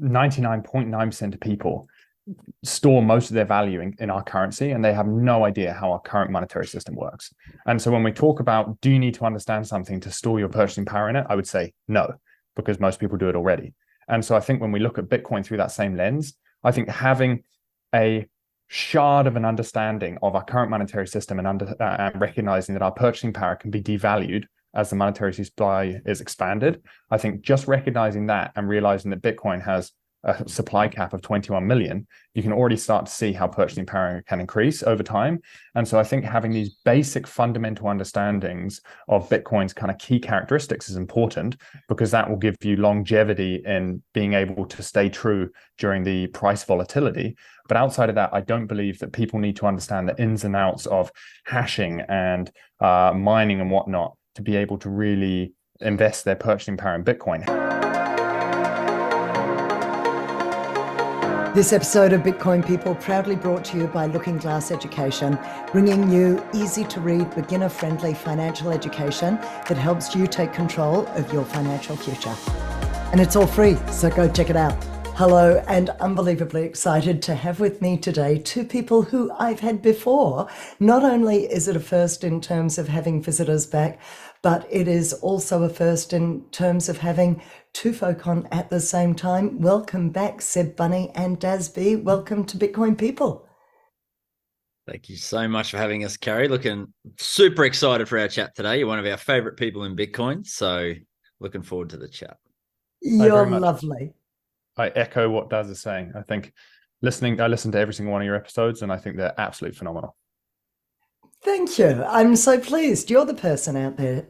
99.9% of people store most of their value in our currency, and they have no idea how our current monetary system works. And so when we talk about, do you need to understand something to store your purchasing power in it? I would say no, because most people do it already. And so I think when we look at Bitcoin through that same lens, I think having a shard of an understanding of our current monetary system and recognizing that our purchasing power can be devalued as the monetary supply is expanded, I think just recognizing that and realizing that Bitcoin has a supply cap of 21 million, you can already start to see how purchasing power can increase over time. And so I think having these basic fundamental understandings of Bitcoin's kind of key characteristics is important, because that will give you longevity in being able to stay true during the price volatility. But outside of that, I don't believe that people need to understand the ins and outs of hashing and mining and whatnot to be able to really invest their purchasing power in Bitcoin. This episode of Bitcoin People proudly brought to you by Looking Glass Education, bringing you easy-to-read, beginner-friendly financial education that helps you take control of your financial future. And it's all free, so go check it out. Hello, and unbelievably excited to have with me today two people who I've had before. Not only is it a first in terms of having visitors back, but it is also a first in terms of having two folk on at the same time. Welcome back, Seb Bunney and Daz Bea. Welcome to Bitcoin People. Thank you so much for having us, Carrie. Looking super excited for our chat today. You're one of our favorite people in Bitcoin, so looking forward to the chat. You're lovely. I echo what Daz is saying. I think I listened to every single one of your episodes, and I think they're absolutely phenomenal. Thank you. I'm so pleased. You're the person out there.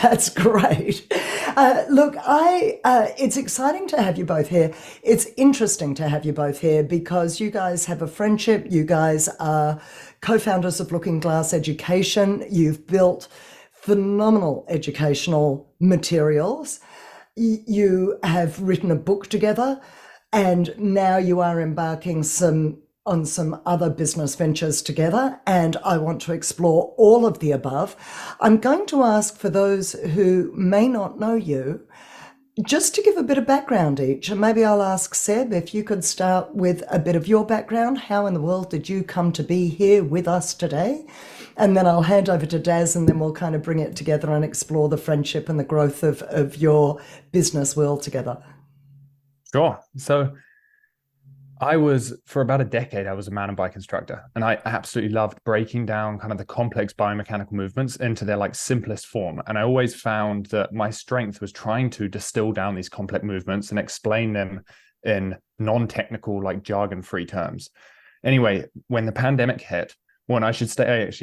That's great. Look, it's exciting to have you both here. It's interesting to have you both here because you guys have a friendship. You guys are co-founders of Looking Glass Education. You've built phenomenal educational materials. You have written a book together, and now you are embarking on some other business ventures together, and I want to explore all of the above. I'm going to ask, for those who may not know you, just to give a bit of background each, and maybe I'll ask Seb if you could start with a bit of your background. How in the world did you come to be here with us today? And then I'll hand over to Daz, and then we'll kind of bring it together and explore the friendship and the growth of your business world together. Sure. So for about a decade, I was a mountain bike instructor, and I absolutely loved breaking down kind of the complex biomechanical movements into their simplest form. And I always found that my strength was trying to distill down these complex movements and explain them in non-technical, jargon-free terms. Anyway, when the pandemic hit,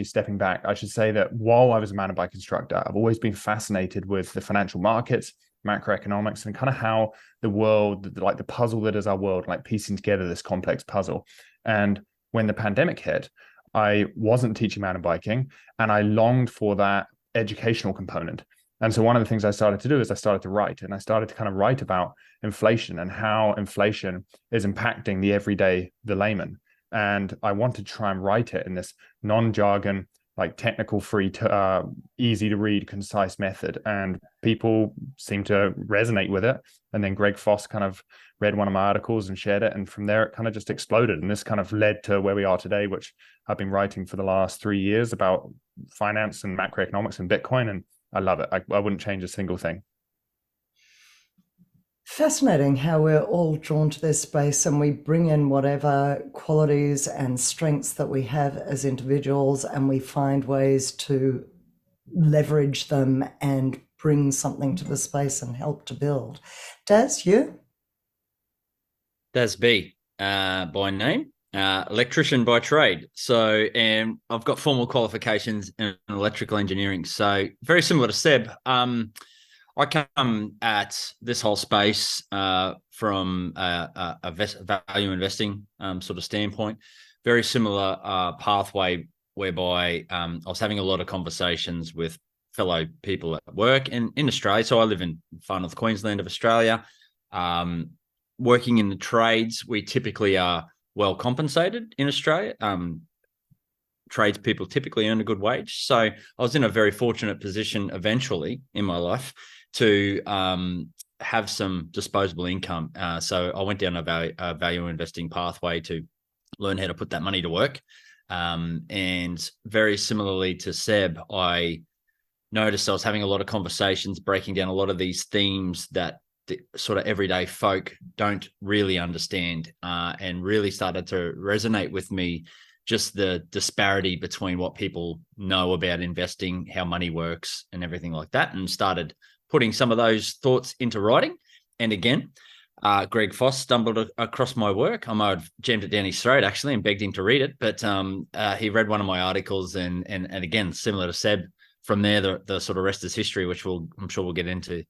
stepping back, I should say that while I was a mountain bike instructor, I've always been fascinated with the financial markets, macroeconomics, and kind of how the world, the puzzle that is our world, piecing together this complex puzzle. And when the pandemic hit, I wasn't teaching mountain biking, and I longed for that educational component. And so one of the things I started to do is I started to write, and I started to kind of write about inflation and how inflation is impacting the layman. And I wanted to try and write it in this non-jargon, technical free, easy to read, concise method. And people seem to resonate with it. And then Greg Foss kind of read one of my articles and shared it. And from there, it kind of just exploded. And this kind of led to where we are today, which I've been writing for the last 3 years about finance and macroeconomics and Bitcoin. And I love it. I wouldn't change a single thing. Fascinating how we're all drawn to this space, and we bring in whatever qualities and strengths that we have as individuals, and we find ways to leverage them and bring something to the space and help to build. Daz, you? Daz Bea, by name, electrician by trade. So, and I've got formal qualifications in electrical engineering. So very similar to Seb. I come at this whole space from a value investing sort of standpoint. Very similar pathway whereby I was having a lot of conversations with fellow people at work in Australia. So I live in far north Queensland of Australia. Working in the trades, we typically are well compensated in Australia. Tradespeople typically earn a good wage. So I was in a very fortunate position eventually in my life to have some disposable income. So I went down a value investing pathway to learn how to put that money to work. And very similarly to Seb, I noticed I was having a lot of conversations, breaking down a lot of these themes that the sort of everyday folk don't really understand, and really started to resonate with me, just the disparity between what people know about investing, how money works and everything like that, and started putting some of those thoughts into writing. And again, Greg Foss stumbled across my work. I might have jammed it down his throat actually and begged him to read it, but he read one of my articles, and again, similar to Seb, from there the sort of rest is history, which I'm sure we'll get into.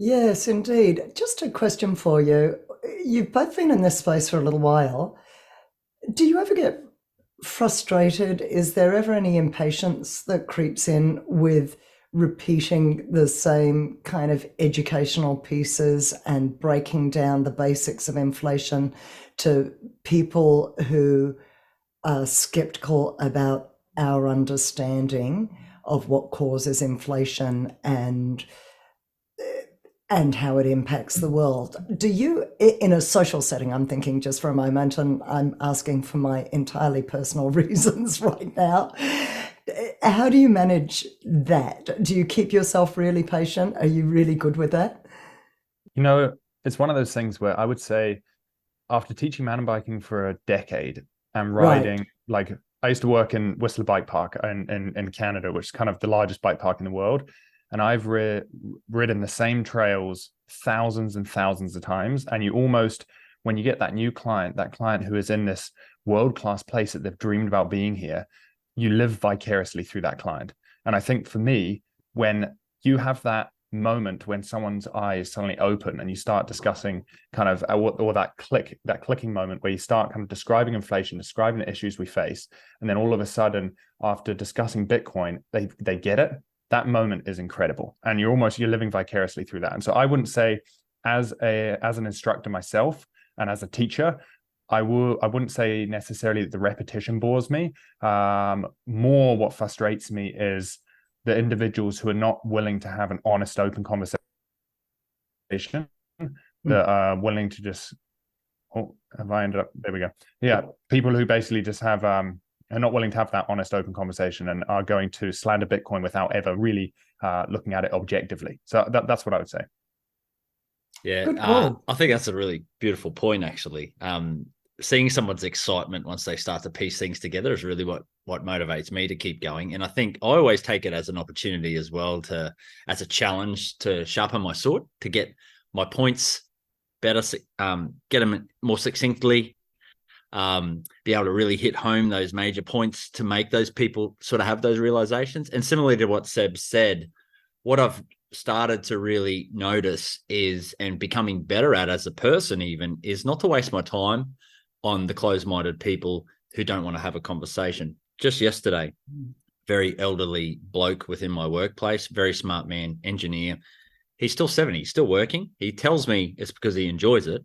Yes, indeed. Just a question for you. You've both been in this space for a little while. Do you ever get frustrated? Is there ever any impatience that creeps in with repeating the same kind of educational pieces and breaking down the basics of inflation to people who are skeptical about our understanding of what causes inflation and how it impacts the world? Do you, in a social setting, I'm thinking just for a moment, and I'm asking for my entirely personal reasons right now, how do you manage that? Do you keep yourself really patient? Are you really good with that? You know, it's one of those things where I would say, after teaching mountain biking for a decade and riding, like I used to work in Whistler Bike Park in Canada, which is kind of the largest bike park in the world. And I've ridden the same trails thousands and thousands of times. And you almost, when you get that new client, that client who is in this world-class place that they've dreamed about being here, you live vicariously through that client. And I think for me, when you have that moment when someone's eyes suddenly open and you start discussing kind of, or that clicking moment where you start kind of describing inflation, describing the issues we face, and then all of a sudden, after discussing Bitcoin, they get it. That moment is incredible, and you're living vicariously through that. And so I wouldn't say, as an instructor myself and as a teacher, I wouldn't say necessarily that the repetition bores me. More what frustrates me is the individuals who are not willing to have an honest, open conversation, that are willing to just, have I ended up, there we go. Yeah, people who basically just have are not willing to have that honest, open conversation and are going to slander Bitcoin without ever really looking at it objectively. So that's what I would say. Yeah, I think that's a really beautiful point, actually. Seeing someone's excitement once they start to piece things together is really what motivates me to keep going. And I think I always take it as an opportunity as well, as a challenge to sharpen my sword, to get my points better, get them more succinctly, be able to really hit home those major points to make those people sort of have those realizations. And similarly to what Seb said, what I've started to really notice is, and becoming better at as a person even, is not to waste my time on the closed-minded people who don't want to have a conversation. Just yesterday, very elderly bloke within my workplace, very smart man, engineer. He's still 70, still working. He tells me it's because he enjoys it.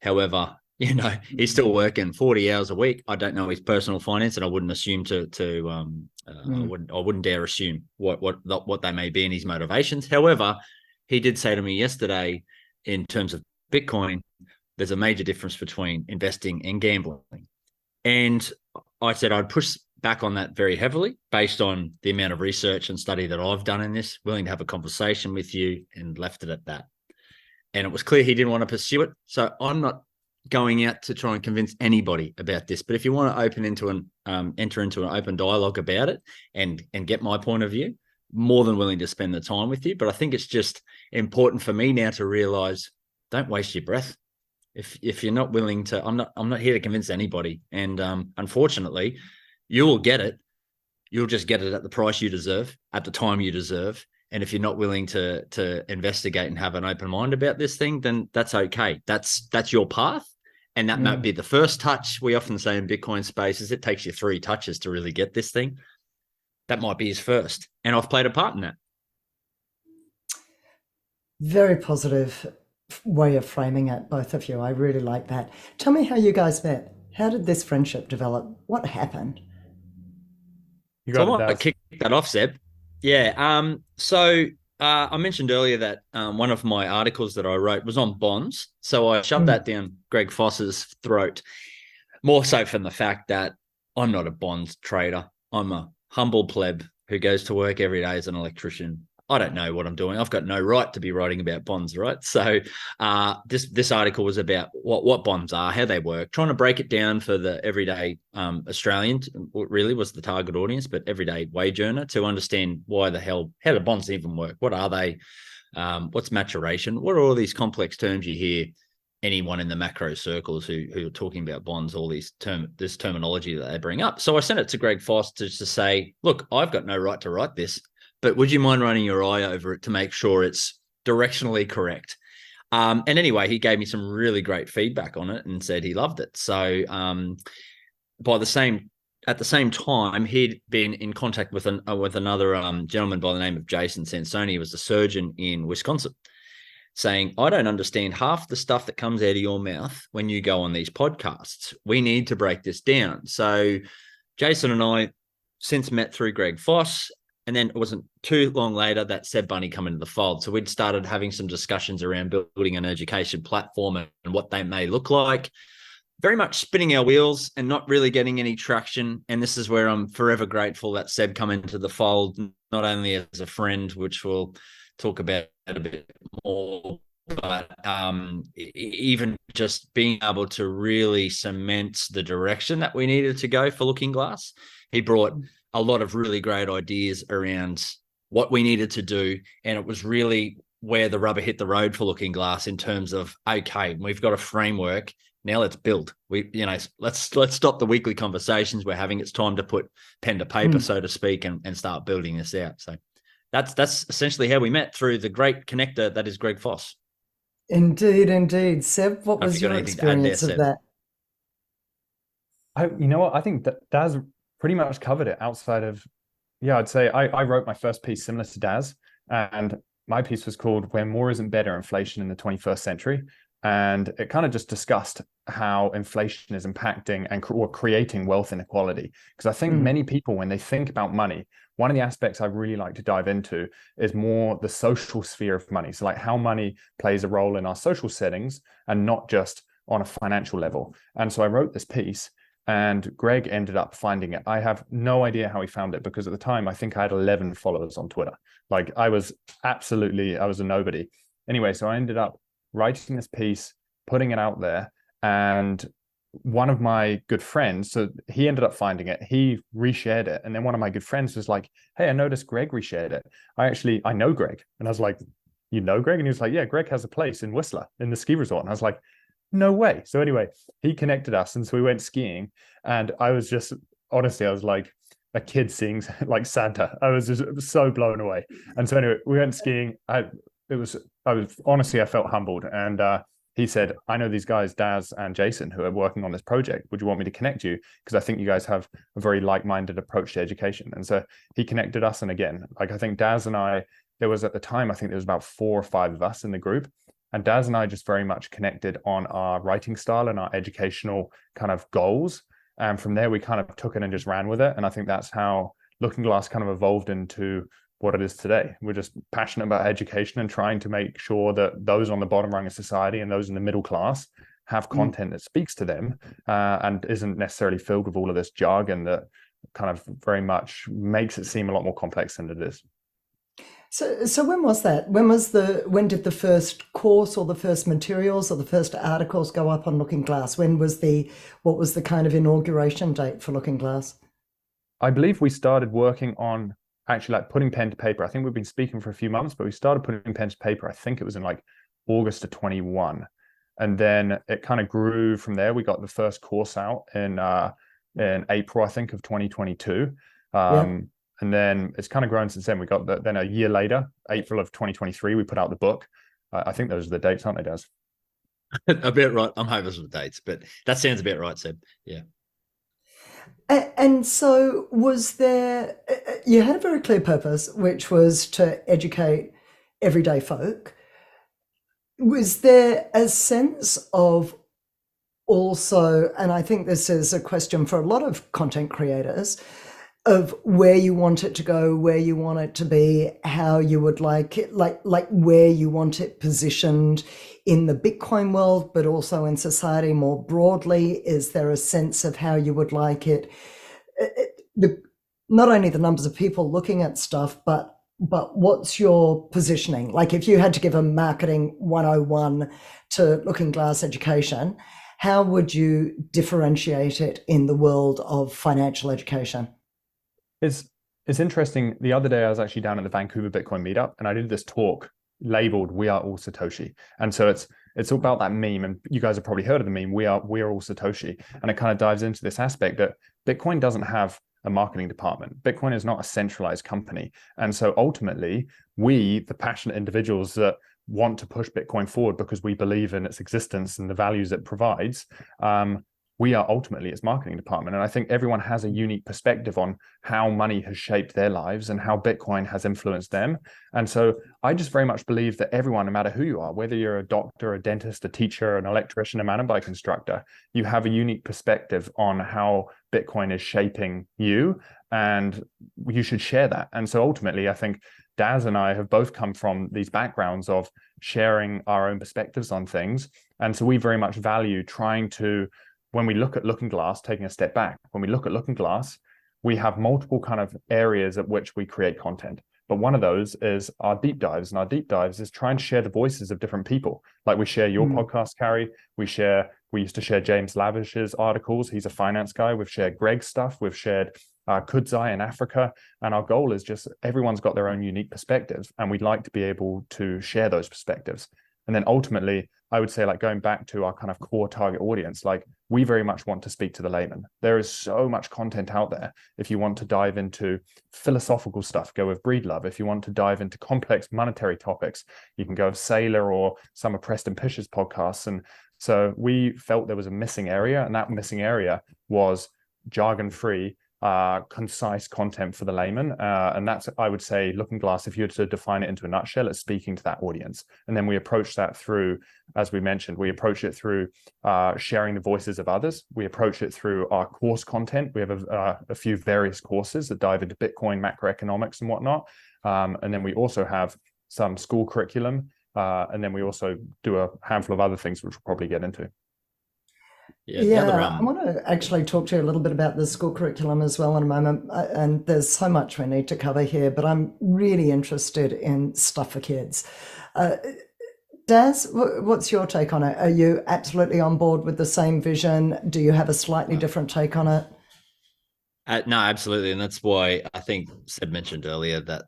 However, he's still working 40 hours a week. I don't know his personal finance, and I wouldn't assume I wouldn't dare assume what they may be in his motivations. However, he did say to me yesterday, in terms of Bitcoin, there's a major difference between investing and gambling. And I said I'd push back on that very heavily based on the amount of research and study that I've done in this, willing to have a conversation with you, and left it at that. And it was clear he didn't want to pursue it. So I'm not going out to try and convince anybody about this. But if you want to enter into an open dialogue about it and get my point of view, more than willing to spend the time with you. But I think it's just important for me now to realize, don't waste your breath. If you're not willing to, I'm not here to convince anybody. And unfortunately, you will get it. You'll just get it at the price you deserve, at the time you deserve. And if you're not willing to investigate and have an open mind about this thing, then that's okay. That's your path. And that might be the first touch. We often say in Bitcoin spaces, it takes you 3 touches to really get this thing. That might be his first. And I've played a part in that. Very positive way of framing it, both of you. I really like that. Tell me how you guys met. How did this friendship develop? What happened? I might kick that off, Seb. Yeah. So I mentioned earlier that one of my articles that I wrote was on bonds. So I shoved that down Greg Foss's throat, more so from the fact that I'm not a bonds trader. I'm a humble pleb who goes to work every day as an electrician. I don't know what I'm doing. I've got no right to be writing about bonds, right? So this article was about what bonds are, how they work, trying to break it down for the everyday Australian, really was the target audience, but everyday wage earner to understand how do bonds even work? What are they? What's maturation? What are all these complex terms you hear anyone in the macro circles who are talking about bonds, all this terminology that they bring up. So I sent it to Greg Foss to say, look, I've got no right to write this, but would you mind running your eye over it to make sure it's directionally correct? And anyway, he gave me some really great feedback on it and said he loved it. So at the same time, he'd been in contact with another gentleman by the name of Jason Sansoni, who was a surgeon in Wisconsin, saying, I don't understand half the stuff that comes out of your mouth when you go on these podcasts. We need to break this down. So Jason and I since met through Greg Foss, and then it wasn't too long later that Seb Bunney come into the fold. So we'd started having some discussions around building an education platform and what they may look like. Very much spinning our wheels and not really getting any traction. And this is where I'm forever grateful that Seb come into the fold, not only as a friend, which we'll talk about a bit more, but even just being able to really cement the direction that we needed to go for Looking Glass. He brought a lot of really great ideas around what we needed to do. And it was really where the rubber hit the road for Looking Glass in terms of, okay, we've got a framework. Now let's build. Let's stop the weekly conversations we're having. It's time to put pen to paper, so to speak, and start building this out. So that's essentially how we met, through the great connector that is Greg Foss. Indeed. Seb, what was your experience of that? You know what? I think that Daz pretty much covered it outside of, I'd say I wrote my first piece similar to Daz, and my piece was called Where More Isn't Better, Inflation in the 21st Century. And it kind of just discussed how inflation is impacting or creating wealth inequality. Because I think many people, when they think about money, one of the aspects I really like to dive into is more the social sphere of money. So like how money plays a role in our social settings and not just on a financial level. And so I wrote this piece, and Greg ended up finding it. I have no idea how he found it, because at the time, I think I had 11 followers on Twitter. Like I was a nobody. Anyway, so I ended up writing this piece, putting it out there, and one of my good friends, so he ended up finding it, he reshared it, and then one of my good friends was like, hey, I noticed Greg reshared it. I know Greg. And I was like, you know Greg? And he was like, yeah, Greg has a place in Whistler in the ski resort. And I was like, no way. So anyway, he connected us, and so we went skiing, and I was just, honestly, I was like a kid seeing like Santa. I was just so blown away. And so anyway, we went skiing. I felt humbled. And he said, I know these guys, Daz and Jason, who are working on this project. Would you want me to connect you? Because I think you guys have a very like-minded approach to education. And so he connected us. And again, like I think Daz and I, there was at the time, I think there was about 4 or 5 of us in the group. And Daz and I just very much connected on our writing style and our educational kind of goals. And from there, we kind of took it and just ran with it. And I think that's how Looking Glass kind of evolved into what it is today. We're just passionate about education and trying to make sure that those on the bottom rung of society and those in the middle class have content that speaks to them and isn't necessarily filled with all of this jargon that kind of very much makes it seem a lot more complex than it is. So when was that? When did the first course or the first materials or the first articles go up on Looking Glass? What was the kind of inauguration date for Looking Glass? I believe we started working on actually like putting pen to paper. I think we've been speaking for a few months, but we started putting pen to paper. I think it was in like August of 21. And then it kind of grew from there. We got the first course out in April, I think, of 2022. And then it's kind of grown since then. We got then a year later, April of 2023, we put out the book. I think those are the dates, aren't they, Daz? A bit right. I'm hoping for the dates, but that sounds a bit right, Seb. Yeah. And so you had a very clear purpose, which was to educate everyday folk. Was there a sense of also, and I think this is a question for a lot of content creators, of where you want it to go, where you want it to be, how you would like it, like where you want it positioned in the Bitcoin world, but also in society more broadly? Is there a sense of how you would like it? Not only the numbers of people looking at stuff, but what's your positioning? Like if you had to give a marketing 101 to Looking Glass Education, how would you differentiate it in the world of financial education? It's interesting. The other day I was actually down at the Vancouver Bitcoin meetup and I did this talk labeled "We Are All Satoshi." And so it's all about that meme, and you guys have probably heard of the meme, we are all Satoshi. And it kind of dives into this aspect that Bitcoin doesn't have a marketing department. Bitcoin is not a centralized company. And so ultimately, we, the passionate individuals that want to push Bitcoin forward because we believe in its existence and the values it provides, we are ultimately its marketing department. And I think everyone has a unique perspective on how money has shaped their lives and how Bitcoin has influenced them. And so I just very much believe that everyone, no matter who you are, whether you're a doctor, a dentist, a teacher, an electrician, a mountain bike instructor, you have a unique perspective on how Bitcoin is shaping you, and you should share that. And so ultimately, I think Daz and I have both come from these backgrounds of sharing our own perspectives on things. And so we very much value trying to, when we look at Looking Glass, taking a step back, when we look at Looking Glass, we have multiple kind of areas at which we create content. But one of those is our deep dives. And our deep dives is trying to share the voices of different people. Like we share your podcast, Carrie. We used to share James Lavish's articles. He's a finance guy. We've shared Greg's stuff. We've shared Kudzai in Africa. And our goal is just everyone's got their own unique perspectives. And we'd like to be able to share those perspectives. And then ultimately, I would say, like going back to our kind of core target audience, like we very much want to speak to the layman. There is so much content out there. If you want to dive into philosophical stuff, go with Breedlove. If you want to dive into complex monetary topics, you can go with Sailor or some of Preston Pish's podcasts. And so we felt there was a missing area, and that missing area was jargon-free, concise content for the layman. And that's, I would say, Looking Glass, if you were to define it into a nutshell, it's speaking to that audience. And then we approach that through, as we mentioned, we approach it through sharing the voices of others. We approach it through our course content. We have a few various courses that dive into Bitcoin, macroeconomics and whatnot. And then we also have some school curriculum. And then we also do a handful of other things, which we'll probably get into. Yeah, I want to actually talk to you a little bit about the school curriculum as well in a moment. And there's so much we need to cover here, but I'm really interested in stuff for kids. Daz, what's your take on it? Are you absolutely on board with the same vision? Do you have a slightly different take on it? No, absolutely. And that's why I think Seb mentioned earlier that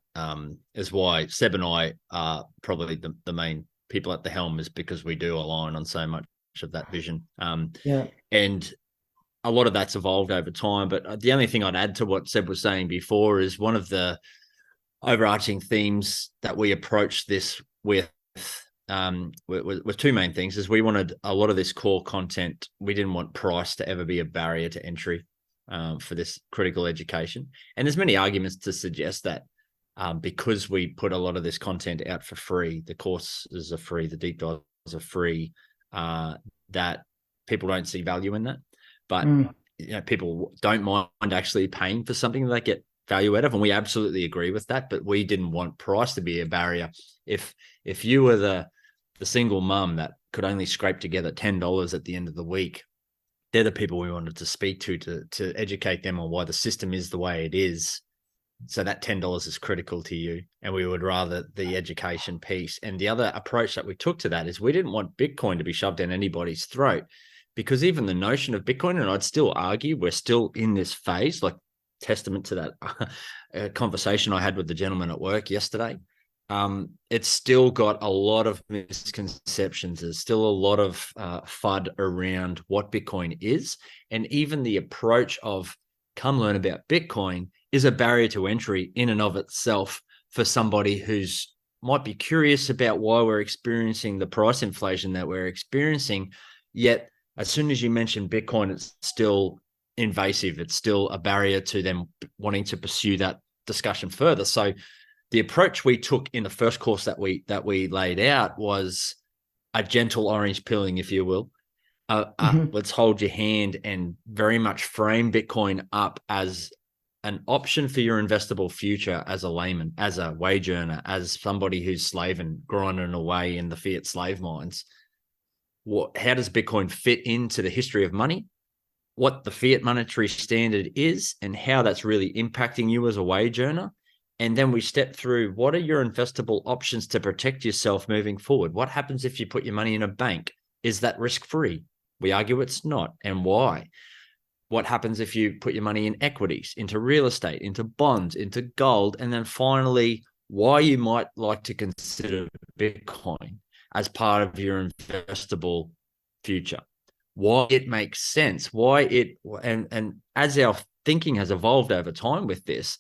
is why Seb and I are probably the main people at the helm, is because we do align on so much of that vision. And a lot of that's evolved over time. But the only thing I'd add to what Seb was saying before is one of the overarching themes that we approached this with two main things. Is we wanted a lot of this core content. We didn't want price to ever be a barrier to entry for this critical education. And there's many arguments to suggest that because we put a lot of this content out for free, the courses are free, the deep dives are free, that people don't see value in that. But people don't mind actually paying for something that they get value out of, and we absolutely agree with that. But we didn't want price to be a barrier. If you were the single mum that could only scrape together $10 at the end of the week, they're the people we wanted to speak to educate them on why the system is the way it is. So that $10 is critical to you, and we would rather the education piece. And the other approach that we took to that is we didn't want Bitcoin to be shoved down anybody's throat, because even the notion of Bitcoin, and I'd still argue we're still in this phase, like testament to that conversation I had with the gentleman at work yesterday. It's still got a lot of misconceptions. There's still a lot of FUD around what Bitcoin is. And even the approach of come learn about Bitcoin is a barrier to entry in and of itself for somebody who's might be curious about why we're experiencing the price inflation that we're experiencing. Yet, as soon as you mention Bitcoin, it's still invasive. It's still a barrier to them wanting to pursue that discussion further. So the approach we took in the first course that we laid out was a gentle orange pilling, if you will. Let's hold your hand and very much frame Bitcoin up as an option for your investable future as a layman, as a wage earner, as somebody who's slaving, grinding away in the fiat slave mines, how does Bitcoin fit into the history of money, what the fiat monetary standard is, and how that's really impacting you as a wage earner? And then we step through, what are your investable options to protect yourself moving forward? What happens if you put your money in a bank? Is that risk-free? We argue it's not, and why? What happens if you put your money in equities, into real estate, into bonds, into gold? And then finally, why you might like to consider Bitcoin as part of your investable future. Why it makes sense, and as our thinking has evolved over time with this,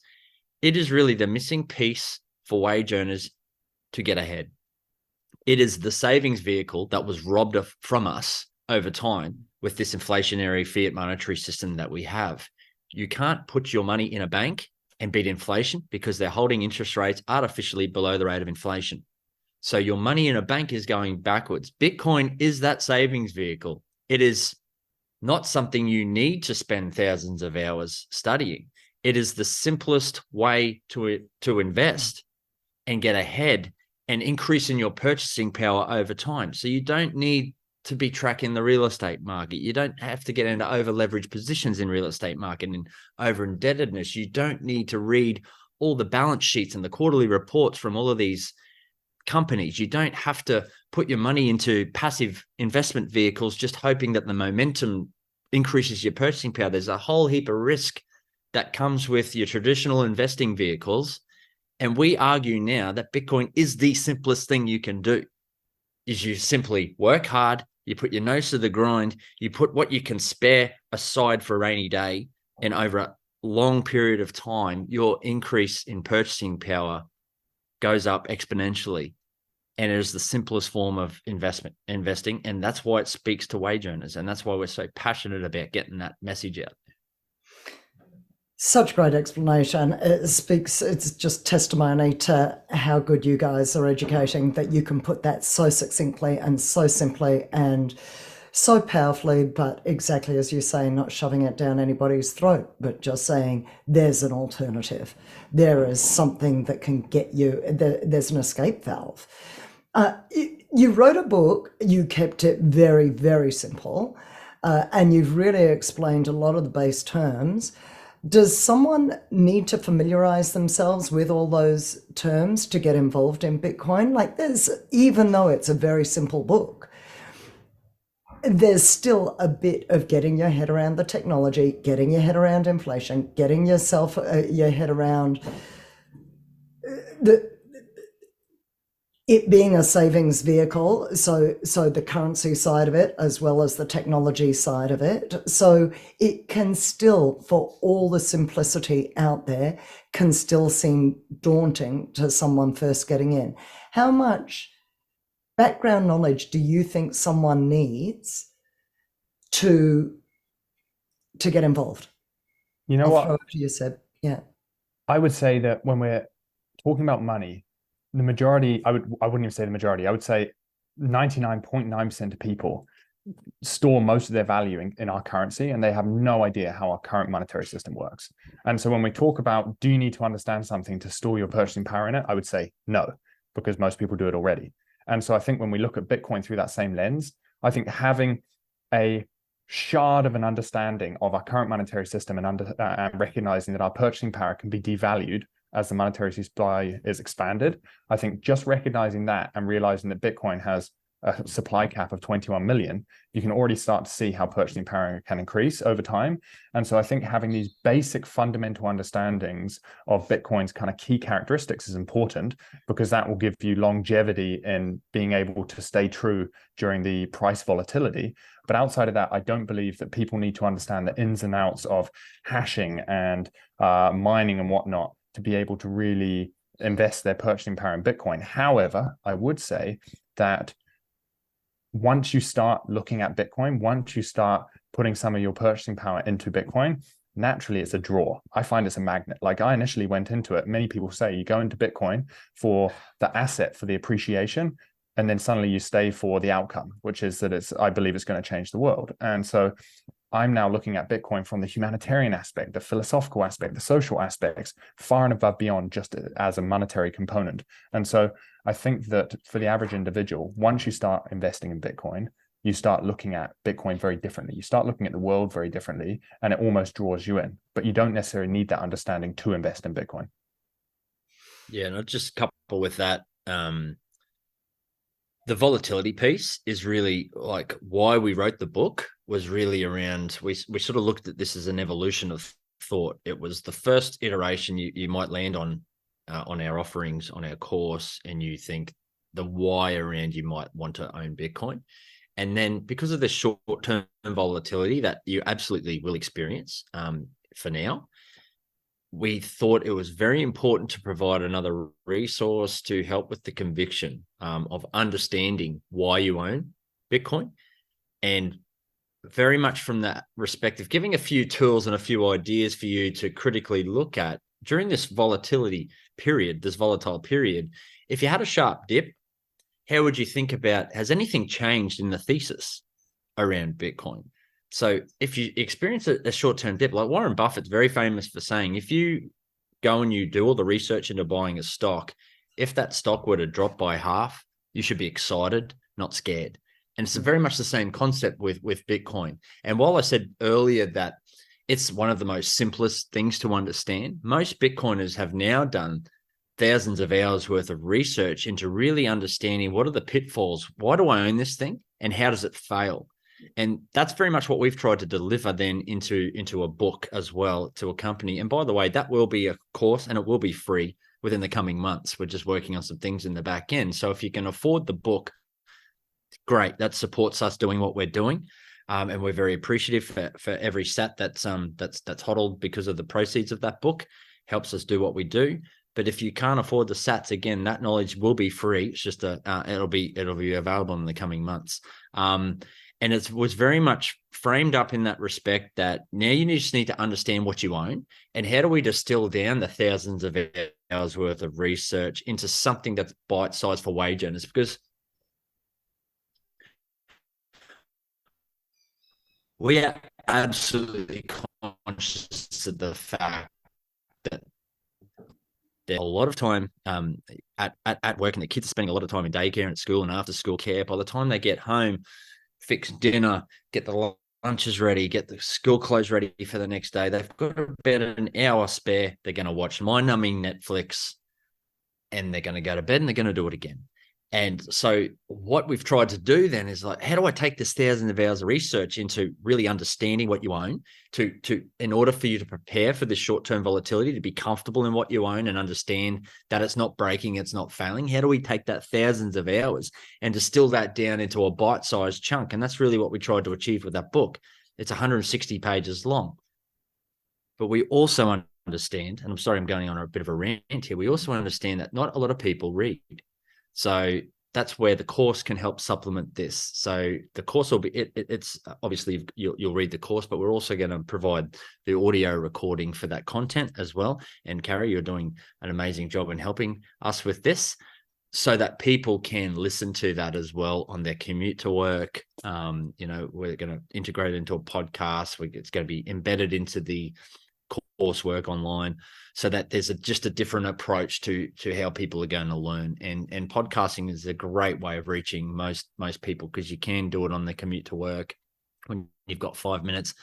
it is really the missing piece for wage earners to get ahead. It is the savings vehicle that was robbed from us over time with this inflationary fiat monetary system that we have. You can't put your money in a bank and beat inflation because they're holding interest rates artificially below the rate of inflation. So your money in a bank is going backwards. Bitcoin is that savings vehicle. It is not something you need to spend thousands of hours studying. It is the simplest way to invest and get ahead and increase in your purchasing power over time. So you don't need to be tracking the real estate market. You don't have to get into over-leveraged positions in real estate market and over-indebtedness. You don't need to read all the balance sheets and the quarterly reports from all of these companies. You don't have to put your money into passive investment vehicles just hoping that the momentum increases your purchasing power. There's a whole heap of risk that comes with your traditional investing vehicles. And we argue now that Bitcoin is the simplest thing you can do. Is you simply work hard, you put your nose to the grind, you put what you can spare aside for a rainy day, and over a long period of time, your increase in purchasing power goes up exponentially. And it is the simplest form of investing. And that's why it speaks to wage earners. And that's why we're so passionate about getting that message out. Such great explanation. It's just testimony to how good you guys are educating, that you can put that so succinctly and so simply and so powerfully, but exactly as you say, not shoving it down anybody's throat, but just saying there's an alternative. There is something that can get you, there's an escape valve. You wrote a book, you kept it very, very simple, and you've really explained a lot of the base terms. Does someone need to familiarize themselves with all those terms to get involved in Bitcoin? Like even though it's a very simple book, there's still a bit of getting your head around the technology, getting your head around inflation, getting your head around it being a savings vehicle, so the currency side of it as well as the technology side of it. So it can still, for all the simplicity out there, can still seem daunting to someone first getting in. How much background knowledge do you think someone needs to get involved? You know what? Throw it to you, Seb. Yeah. I would say that when we're talking about money, the majority, I wouldn't even say the majority, I would say 99.9% of people store most of their value in our currency, and they have no idea how our current monetary system works. And so when we talk about, do you need to understand something to store your purchasing power in it? I would say no, because most people do it already. And so I think when we look at Bitcoin through that same lens, I think having a shard of an understanding of our current monetary system and recognizing that our purchasing power can be devalued as the monetary supply is expanded, I think just recognizing that and realizing that Bitcoin has a supply cap of 21 million, you can already start to see how purchasing power can increase over time. And so I think having these basic fundamental understandings of Bitcoin's kind of key characteristics is important, because that will give you longevity in being able to stay true during the price volatility. But outside of that, I don't believe that people need to understand the ins and outs of hashing and mining and whatnot to be able to really invest their purchasing power in Bitcoin. However, I would say that once you start looking at Bitcoin, once you start putting some of your purchasing power into Bitcoin, naturally it's a draw. I find it's a magnet. Like I initially went into it, many people say you go into Bitcoin for the asset, for the appreciation, and then suddenly you stay for the outcome, which is that I believe it's going to change the world. And so I'm now looking at Bitcoin from the humanitarian aspect, the philosophical aspect, the social aspects, far and above beyond just as a monetary component. And so I think that for the average individual, once you start investing in Bitcoin, you start looking at Bitcoin very differently. You start looking at the world very differently, and it almost draws you in. But you don't necessarily need that understanding to invest in Bitcoin. Yeah, and I'll just couple with that. The volatility piece is really like why we wrote the book was really around, we sort of looked at this as an evolution of thought. It was the first iteration you might land on our offerings, on our course, and you think the why around you might want to own Bitcoin. And then because of the short-term volatility that you absolutely will experience for now, we thought it was very important to provide another resource to help with the conviction of understanding why you own Bitcoin. And very much from that perspective, giving a few tools and a few ideas for you to critically look at during this volatility period, this volatile period. If you had a sharp dip, how would you think about, has anything changed in the thesis around Bitcoin? So if you experience a short-term dip, like Warren Buffett's very famous for saying, if you go and you do all the research into buying a stock, if that stock were to drop by half, you should be excited, not scared. And it's very much the same concept with Bitcoin. And while I said earlier that it's one of the most simplest things to understand, most Bitcoiners have now done thousands of hours worth of research into really understanding what are the pitfalls, why do I own this thing, and how does it fail? And that's very much what we've tried to deliver then into a book as well to accompany. And by the way, that will be a course and it will be free within the coming months. We're just working on some things in the back end. So if you can afford the book, great. That supports us doing what we're doing. And we're very appreciative for every sat that's hodled because of the proceeds of that book. Helps us do what we do. But if you can't afford the sats, again, that knowledge will be free. It's just it'll be available in the coming months. And it was very much framed up in that respect that now you just need to understand what you own and how do we distill down the thousands of hours worth of research into something that's bite-sized for wage earners. Because we are absolutely conscious of the fact that there's a lot of time at work, and the kids are spending a lot of time in daycare and at school and after school care. By the time they get home, fix dinner, get the lunches ready, get the school clothes ready for the next day, they've got about an hour spare. They're going to watch mind-numbing Netflix and they're going to go to bed and they're going to do it again. And so what we've tried to do then is like, how do I take this thousands of hours of research into really understanding what you own to in order for you to prepare for this short-term volatility, to be comfortable in what you own and understand that it's not breaking, it's not failing? How do we take that thousands of hours and distill that down into a bite-sized chunk? And that's really what we tried to achieve with that book. It's 160 pages long. But we also understand, and I'm sorry, I'm going on a bit of a rant here. We also understand that not a lot of people read. So that's where the course can help supplement this. So the course will be, it's obviously you'll read the course, but we're also going to provide the audio recording for that content as well. And Carrie, you're doing an amazing job in helping us with this so that people can listen to that as well on their commute to work. We're going to integrate it into a podcast. It's going to be embedded into the coursework online, so that there's just a different approach to how people are going to learn. And podcasting is a great way of reaching most people, because you can do it on the commute to work when you've got 5 minutes,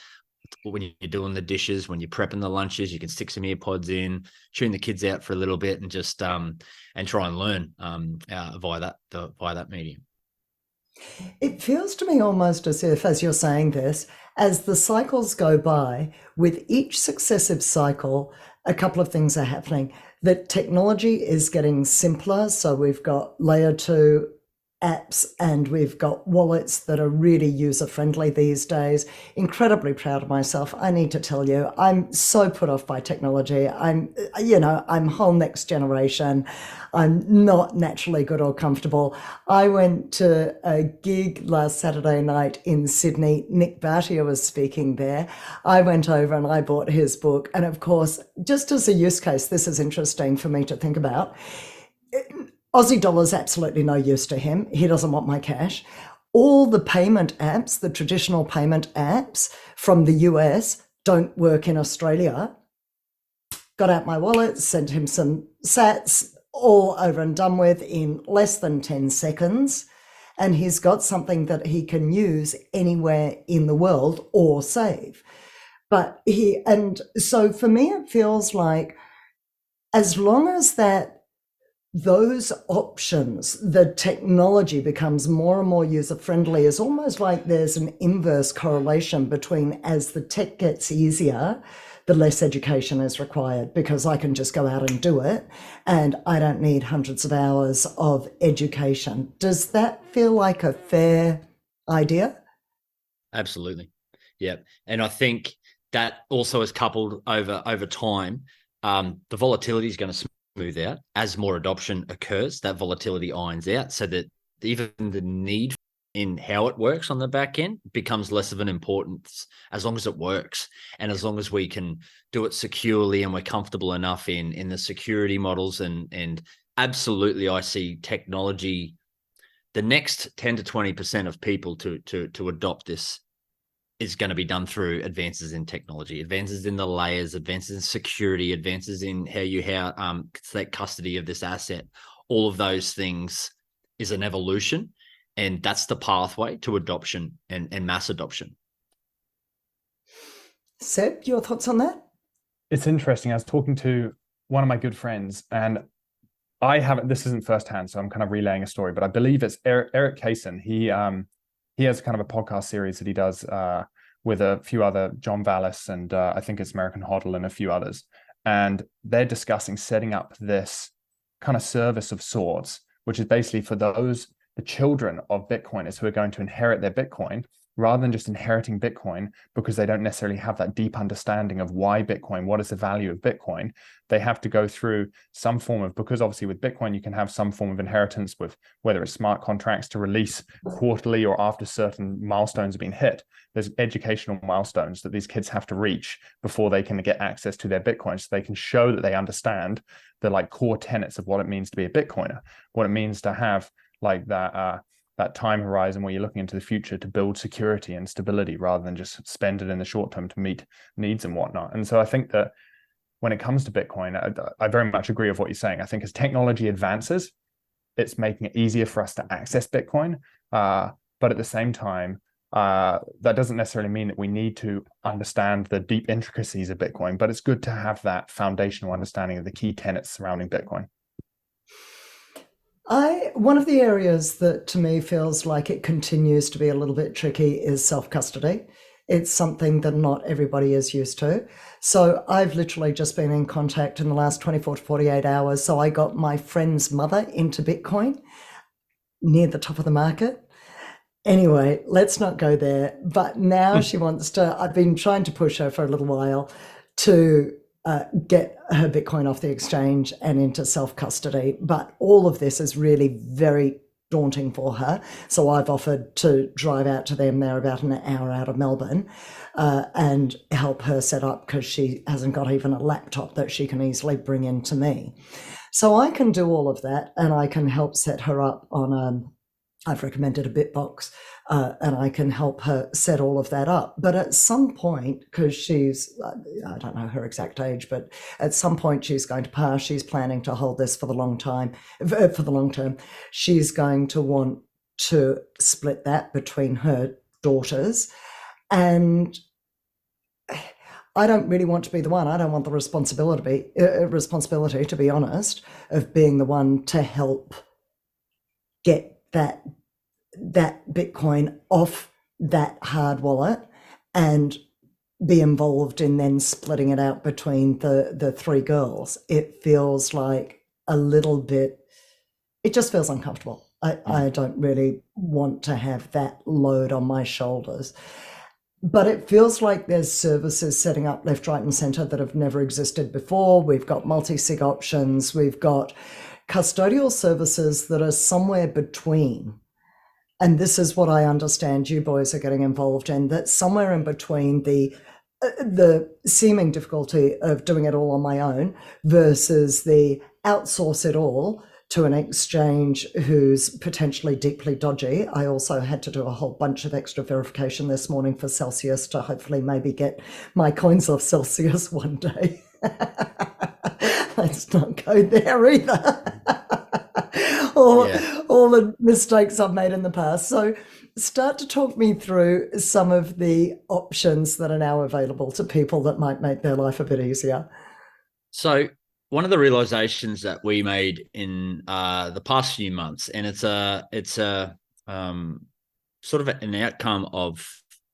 when you're doing the dishes, when you're prepping the lunches. You can stick some earpods in, tune the kids out for a little bit, and just and try and learn via that medium. It feels to me almost as if, as you're saying this, as the cycles go by, with each successive cycle, a couple of things are happening. That technology is getting simpler. So we've got layer 2 apps and we've got wallets that are really user-friendly these days. Incredibly proud of myself. I need to tell you, I'm so put off by technology. I'm whole next generation. I'm not naturally good or comfortable. I went to a gig last Saturday night in Sydney. Nick Bhatia was speaking there. I went over and I bought his book. And of course, just as a use case, this is interesting for me to think about. Aussie dollar's absolutely no use to him. He doesn't want my cash. all the payment apps, the traditional payment apps from the US don't work in Australia. Got out my wallet, sent him some sats, all over and done with in less than 10 seconds. And he's got something that he can use anywhere in the world or save. And so for me, it feels like as long as those options, the technology becomes more and more user-friendly, it's almost like there's an inverse correlation between as the tech gets easier, the less education is required, because I can just go out and do it and I don't need hundreds of hours of education. Does that feel like a fair idea? Absolutely. Yeah. And I think that also is coupled over time. The volatility is going to smooth out as more adoption occurs. That volatility irons out so that even the need in how it works on the back end becomes less of an importance as long as it works, and as long as we can do it securely and we're comfortable enough in the security models. And absolutely, I see technology, the next 10 to 20% of people to adopt this is going to be done through advances in technology, advances in the layers, advances in security, advances in how you take custody of this asset. All of those things is an evolution, and that's the pathway to adoption and mass adoption. Seb, your thoughts on that? It's interesting. I was talking to one of my good friends, and this isn't firsthand, so I'm kind of relaying a story, but I believe it's Eric Kaysen. He has kind of a podcast series that he does with a few other, John Vallis, and I think it's American Hoddle and a few others. And they're discussing setting up this kind of service of sorts, which is basically for the children of Bitcoiners who are going to inherit their Bitcoin, rather than just inheriting Bitcoin because they don't necessarily have that deep understanding of why Bitcoin, what is the value of Bitcoin. They have to go through some form of, because obviously with Bitcoin, you can have some form of inheritance with whether it's smart contracts to release quarterly or after certain milestones have been hit. There's educational milestones that these kids have to reach before they can get access to their Bitcoin, so they can show that they understand the like core tenets of what it means to be a Bitcoiner, what it means to have like that time horizon where you're looking into the future to build security and stability rather than just spend it in the short term to meet needs and whatnot. And so I think that when it comes to Bitcoin, I very much agree with what you're saying. I think as technology advances, it's making it easier for us to access Bitcoin. But at the same time, that doesn't necessarily mean that we need to understand the deep intricacies of Bitcoin, but it's good to have that foundational understanding of the key tenets surrounding Bitcoin. One of the areas that to me feels like it continues to be a little bit tricky is self-custody. It's something that not everybody is used to. So I've literally just been in contact in the last 24 to 48 hours. So I got my friend's mother into Bitcoin near the top of the market. Anyway, let's not go there. But now she wants to, I've been trying to push her for a little while to get her Bitcoin off the exchange and into self-custody. But all of this is really very daunting for her. So I've offered to drive out to them. They're about an hour out of Melbourne, and help her set up, because she hasn't got even a laptop that she can easily bring in to me. So I can do all of that, and I can help set her up on I've recommended a Bitbox, and I can help her set all of that up. But at some point, because she's, I don't know her exact age, but at some point she's going to pass. She's planning to hold this for the long term. She's going to want to split that between her daughters. And I don't really want to be the one. I don't want the responsibility, to be honest, of being the one to help get that Bitcoin off that hard wallet and be involved in then splitting it out between the three girls. It feels like a little bit, it just feels uncomfortable. I don't really want to have that load on my shoulders. But it feels like there's services setting up left, right, and center that have never existed before. We've got multi-sig options. We've got custodial services that are somewhere between. And this is what I understand you boys are getting involved in, that somewhere in between the seeming difficulty of doing it all on my own versus the outsource it all to an exchange who's potentially deeply dodgy. I also had to do a whole bunch of extra verification this morning for Celsius to hopefully maybe get my coins off Celsius one day. Let's not go there either. All the mistakes I've made in the past. So start to talk me through some of the options that are now available to people that might make their life a bit easier. So one of the realizations that we made in the past few months, and it's a sort of an outcome of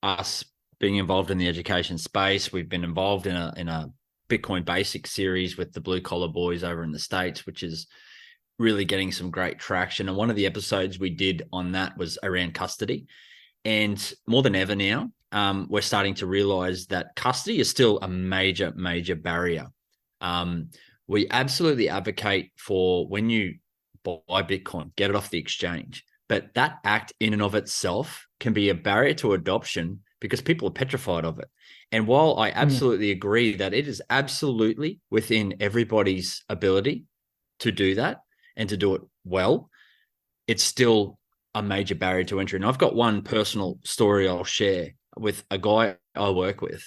us being involved in the education space. We've been involved in a Bitcoin Basics series with the Blue Collar Boys over in the States, which is really getting some great traction. And one of the episodes we did on that was around custody. And more than ever now, we're starting to realize that custody is still a major, major barrier. We absolutely advocate for when you buy Bitcoin, get it off the exchange. But that act in and of itself can be a barrier to adoption because people are petrified of it. And while I absolutely agree that it is absolutely within everybody's ability to do that and to do it well, it's still a major barrier to entry. And I've got one personal story I'll share with a guy I work with,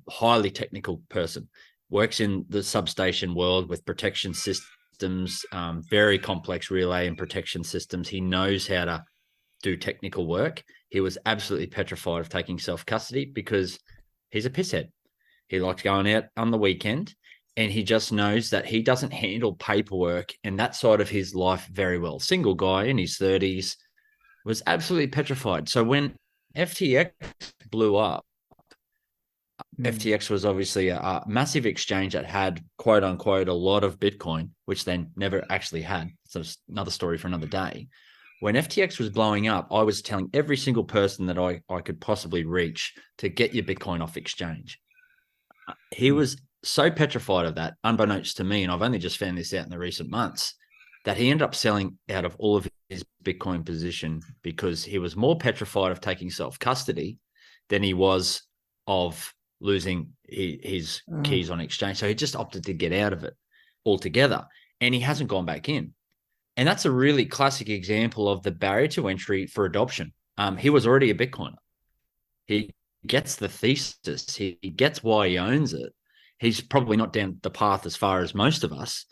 highly technical person, works in the substation world with protection systems, very complex relay and protection systems. He knows how to do technical work. He was absolutely petrified of taking self-custody because he's a pisshead. He likes going out on the weekend, and he just knows that he doesn't handle paperwork and that side of his life very well. Single guy in his 30s, was absolutely petrified. So when FTX blew up, FTX was obviously a massive exchange that had, quote unquote, a lot of Bitcoin, which they never actually had. So it's another story for another day. When FTX was blowing up, I was telling every single person that I could possibly reach to get your Bitcoin off exchange. He was so petrified of that, unbeknownst to me, and I've only just found this out in the recent months, that he ended up selling out of all of his Bitcoin position because he was more petrified of taking self-custody than he was of losing his keys on exchange. So he just opted to get out of it altogether, and he hasn't gone back in. And that's a really classic example of the barrier to entry for adoption. He was already a Bitcoiner. He gets the thesis. He gets why he owns it. He's probably not down the path as far as most of us,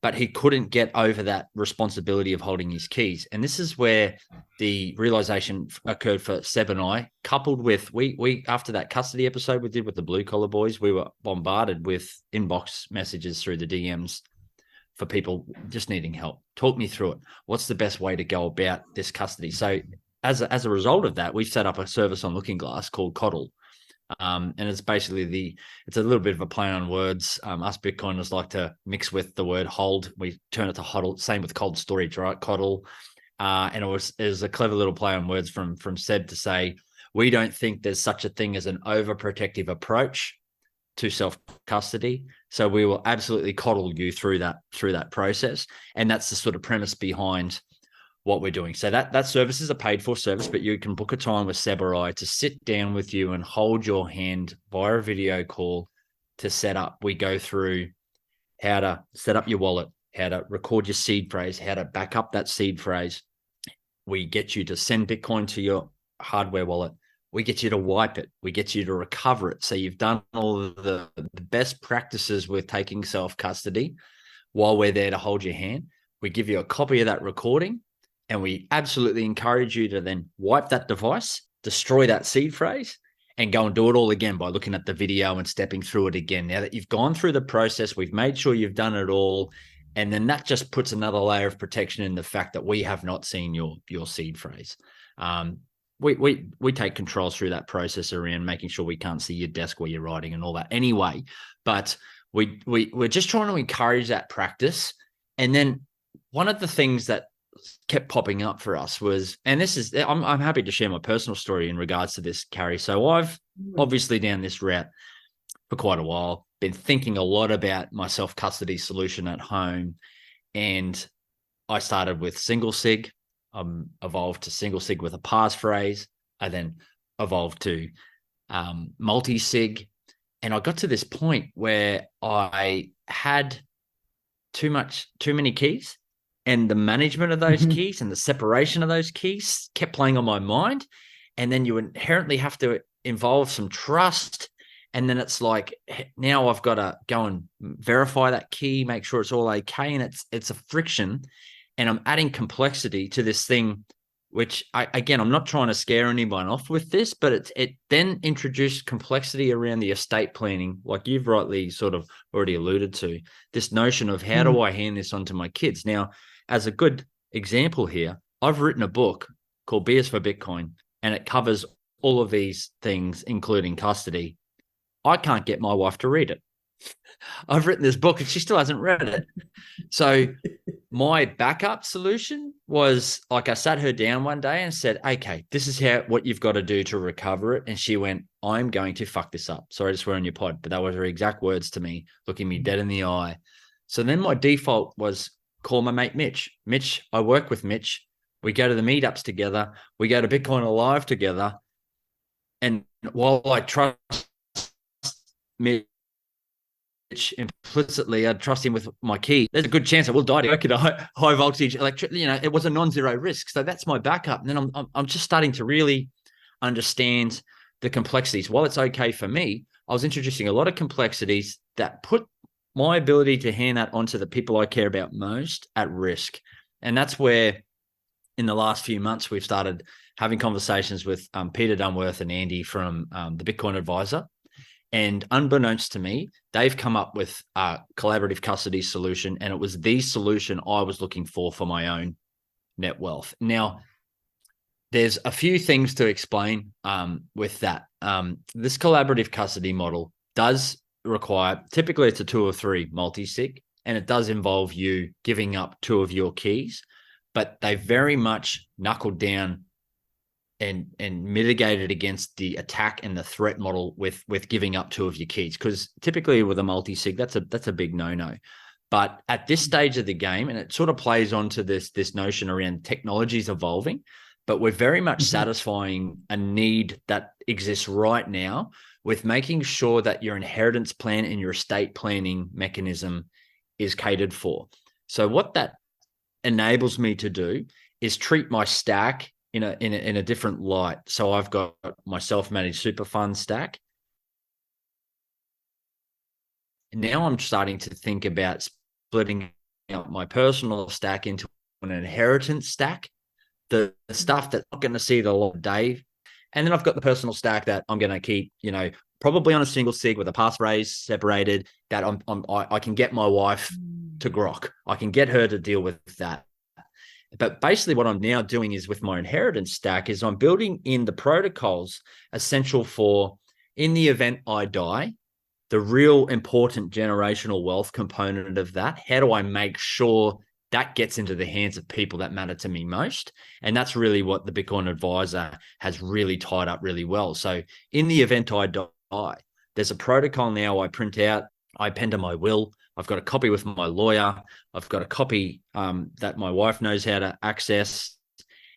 but he couldn't get over that responsibility of holding his keys. And this is where the realization occurred for Seb and I, coupled with we after that custody episode we did with the Blue Collar Boys, we were bombarded with inbox messages through the DMs for people just needing help. Talk me through it. What's the best way to go about this custody? So as a result of that, we've set up a service on Looking Glass called Coddle. And it's basically it's a little bit of a play on words. Us Bitcoiners like to mix with the word hold. We turn it to hodl. Same with cold storage, right? Coddle. And it was a clever little play on words from Seb to say, we don't think there's such a thing as an overprotective approach to self-custody. So we will absolutely coddle you through that process. And that's the sort of premise behind what we're doing. So that service is a paid for service, but you can book a time with Seb or I to sit down with you and hold your hand via a video call to set up. We go through how to set up your wallet, how to record your seed phrase, how to back up that seed phrase. We get you to send Bitcoin to your hardware wallet. We get you to wipe it. We get you to recover it. So you've done all of the best practices with taking self-custody while we're there to hold your hand. We give you a copy of that recording, and we absolutely encourage you to then wipe that device, destroy that seed phrase, and go and do it all again by looking at the video and stepping through it again. Now that you've gone through the process, we've made sure you've done it all. And then that just puts another layer of protection in the fact that we have not seen your seed phrase. We take controls through that process around making sure we can't see your desk where you're writing and all that anyway. But we're just trying to encourage that practice. And then one of the things that kept popping up for us was, and this is, I'm happy to share my personal story in regards to this, Carrie. So I've obviously down this route for quite a while, been thinking a lot about my self-custody solution at home. And I started with single sig, evolved to single sig with a passphrase. I then evolved to multi-sig. And I got to this point where I had too many keys. and the management of those keys and the separation of those keys kept playing on my mind. And then you inherently have to involve some trust. And then it's like, now I've got to go and verify that key, make sure it's all okay. And it's a friction, and I'm adding complexity to this thing, which I'm not trying to scare anyone off with this, but it then introduced complexity around the estate planning, like you've rightly sort of already alluded to, this notion of how do I hand this on to my kids? Now, as a good example here, I've written a book called B is for Bitcoin, and it covers all of these things, including custody. I can't get my wife to read it. I've written this book and she still hasn't read it. So my backup solution was, like, I sat her down one day and said, okay, this is what you've got to do to recover it. And she went, I'm going to fuck this up. Sorry to swear on your pod, but that was her exact words to me, looking me dead in the eye. So then my default was call my mate Mitch. Mitch, I work with Mitch. We go to the meetups together. We go to Bitcoin Alive together. And while I trust Mitch implicitly, I trust him with my key, there's a good chance I will die to work at a high voltage electric. It was a non-zero risk. So that's my backup. And then I'm just starting to really understand the complexities. While it's okay for me, I was introducing a lot of complexities that put my ability to hand that onto the people I care about most at risk. And that's where in the last few months, we've started having conversations with Peter Dunworth and Andy from the Bitcoin Advisor. And unbeknownst to me, they've come up with a collaborative custody solution. And it was the solution I was looking for my own net wealth. Now, there's a few things to explain with that. This collaborative custody model does require, typically it's a 2 or 3 multi-sig, and it does involve you giving up 2 of your keys, but they very much knuckled down and mitigated against the attack and the threat model with giving up 2 of your keys. Because typically with a multi-sig, that's a big no-no. But at this stage of the game, and it sort of plays onto this notion around technologies evolving, but we're very much satisfying a need that exists right now with making sure that your inheritance plan and your estate planning mechanism is catered for. So what that enables me to do is treat my stack in a different light. So I've got my self-managed super fund stack. Now I'm starting to think about splitting out my personal stack into an inheritance stack, the stuff that's not going to see the light of day. And then I've got the personal stack that I'm going to keep, probably on a single sig with a passphrase separated, that I can get my wife to grok. I can get her to deal with that. But basically what I'm now doing is with my inheritance stack is I'm building in the protocols essential for, in the event I die, the real important generational wealth component of that. How do I make sure that gets into the hands of people that matter to me most? And that's really what the Bitcoin Advisor has really tied up really well. So in the event I die, there's a protocol now I print out, I append to my will. I've got a copy with my lawyer. I've got a copy that my wife knows how to access.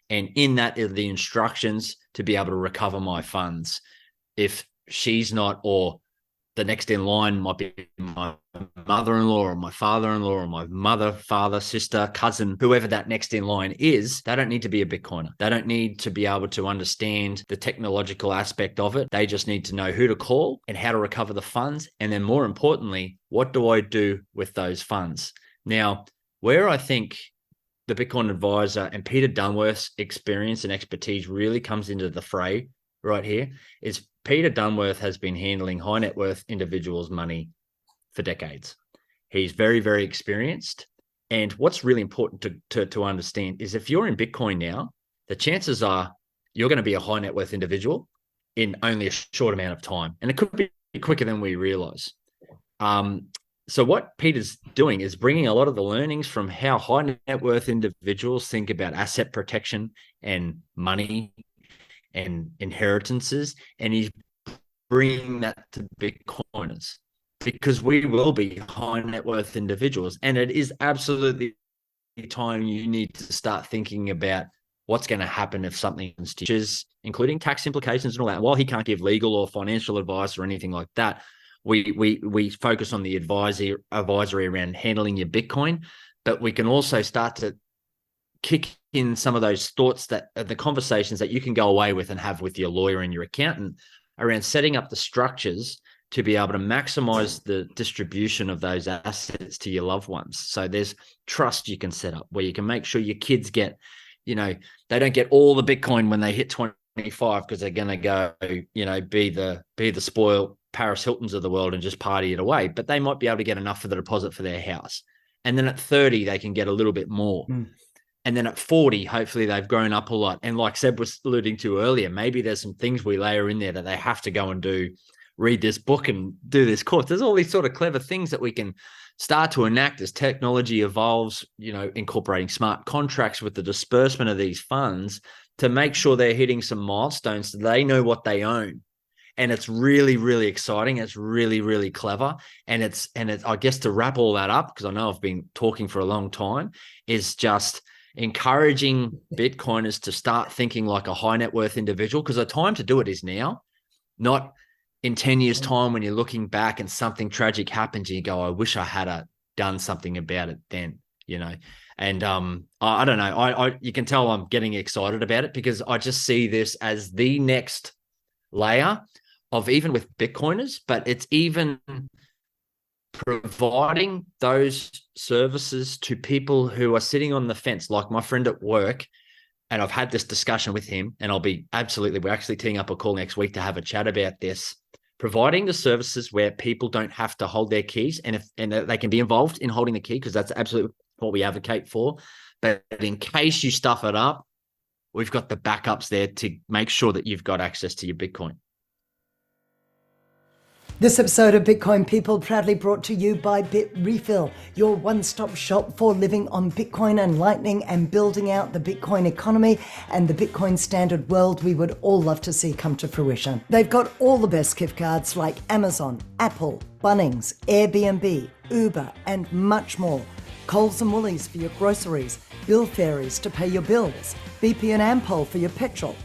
And in that are the instructions to be able to recover my funds. If she's not, or the next in line might be my mother-in-law or my father-in-law or my mother, father, sister, cousin, whoever that next in line is, they don't need to be a Bitcoiner. They don't need to be able to understand the technological aspect of it. They just need to know who to call and how to recover the funds. And then more importantly, what do I do with those funds? Now, where I think the Bitcoin Advisor and Peter Dunworth's experience and expertise really comes into the fray right here is Peter Dunworth has been handling high net worth individuals' money for decades. He's very, very experienced. And what's really important to understand is if you're in Bitcoin now, the chances are you're going to be a high net worth individual in only a short amount of time. And it could be quicker than we realize. So what Peter's doing is bringing a lot of the learnings from how high net worth individuals think about asset protection and money and inheritances, and he's bringing that to Bitcoiners, because we will be high net worth individuals, and it is absolutely time you need to start thinking about what's going to happen if something happens, including tax implications and all that. And while he can't give legal or financial advice or anything like that, we focus on the advisory around handling your Bitcoin. but we can also start to kick in some of those thoughts that the conversations that you can go away with and have with your lawyer and your accountant around setting up the structures to be able to maximize the distribution of those assets to your loved ones. So there's trust you can set up where you can make sure your kids get, they don't get all the Bitcoin when they hit 25 because they're going to go, be the spoiled Paris Hiltons of the world and just party it away. But they might be able to get enough for the deposit for their house. And then at 30, they can get a little bit more. And then at 40, hopefully they've grown up a lot. And like Seb was alluding to earlier, maybe there's some things we layer in there that they have to go and do, read this book and do this course. There's all these sort of clever things that we can start to enact as technology evolves, incorporating smart contracts with the disbursement of these funds to make sure they're hitting some milestones so they know what they own. And it's really, really exciting. It's really, really clever. And it's I guess to wrap all that up, because I know I've been talking for a long time, is just encouraging Bitcoiners to start thinking like a high net worth individual, because the time to do it is now, not in 10 years' time when you're looking back and something tragic happens and you go, I wish I had done something about it then, And I don't know. You can tell I'm getting excited about it because I just see this as the next layer of, even with Bitcoiners, but it's even providing those services to people who are sitting on the fence, like my friend at work. And I've had this discussion with him, and we're actually teeing up a call next week to have a chat about this, providing the services where people don't have to hold their keys and they can be involved in holding the key, because that's absolutely what we advocate for. But in case you stuff it up, we've got the backups there to make sure that you've got access to your Bitcoin. This episode of Bitcoin People proudly brought to you by BitRefill, your one-stop shop for living on Bitcoin and Lightning and building out the Bitcoin economy and the Bitcoin standard world we would all love to see come to fruition. They've got all the best gift cards like Amazon, Apple, Bunnings, Airbnb, Uber, and much more. Coles and Woolies for your groceries, Bill Fairies to pay your bills, BP and Ampol for your petrol.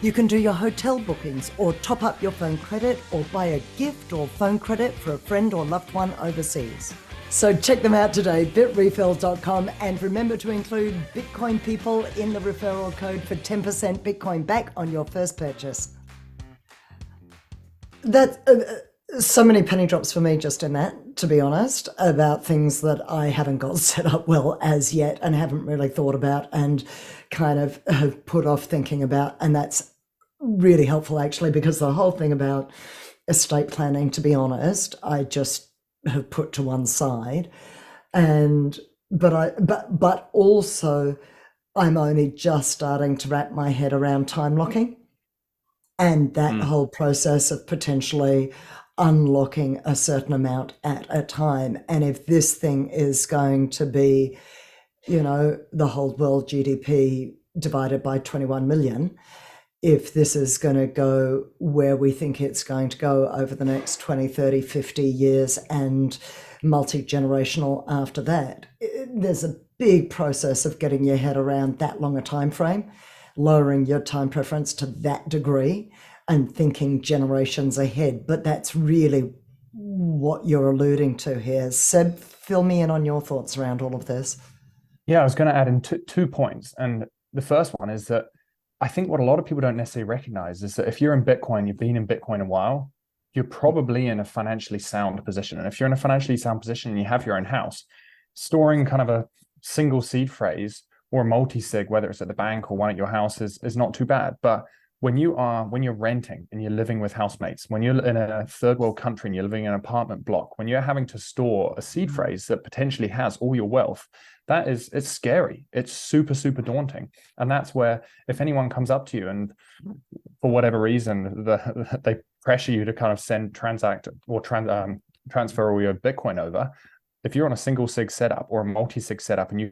You can do your hotel bookings or top up your phone credit or buy a gift or phone credit for a friend or loved one overseas. So check them out today, bitrefill.com, and remember to include Bitcoin People in the referral code for 10% Bitcoin back on your first purchase. That's so many penny drops for me just in that, to be honest, about things that I haven't got set up well as yet and haven't really thought about and kind of have put off thinking about. And that's really helpful, actually, because the whole thing about estate planning, to be honest, I just have put to one side. But also I'm only just starting to wrap my head around time locking and that whole process of potentially unlocking a certain amount at a time. And if this thing is going to be, the whole world GDP divided by 21 million, if this is going to go where we think it's going to go over the next 20, 30, 50 years and multi-generational after that, there's a big process of getting your head around that long a time frame, lowering your time preference to that degree and thinking generations ahead. But that's really what you're alluding to here. Seb, fill me in on your thoughts around all of this. Yeah, I was going to add in 2 points. And the first one is that I think what a lot of people don't necessarily recognize is that if you're in Bitcoin, you've been in Bitcoin a while, you're probably in a financially sound position. And if you're in a financially sound position and you have your own house, storing kind of a single seed phrase or a multi-sig, whether it's at the bank or one at your house, is not too bad. But when you're renting and you're living with housemates, when you're in a third world country and you're living in an apartment block, when you're having to store a seed phrase that potentially has all your wealth, it's scary. It's super, super daunting. And that's where, if anyone comes up to you and for whatever reason, they pressure you to kind of transfer all your Bitcoin over, if you're on a single sig setup or a multi-sig setup and you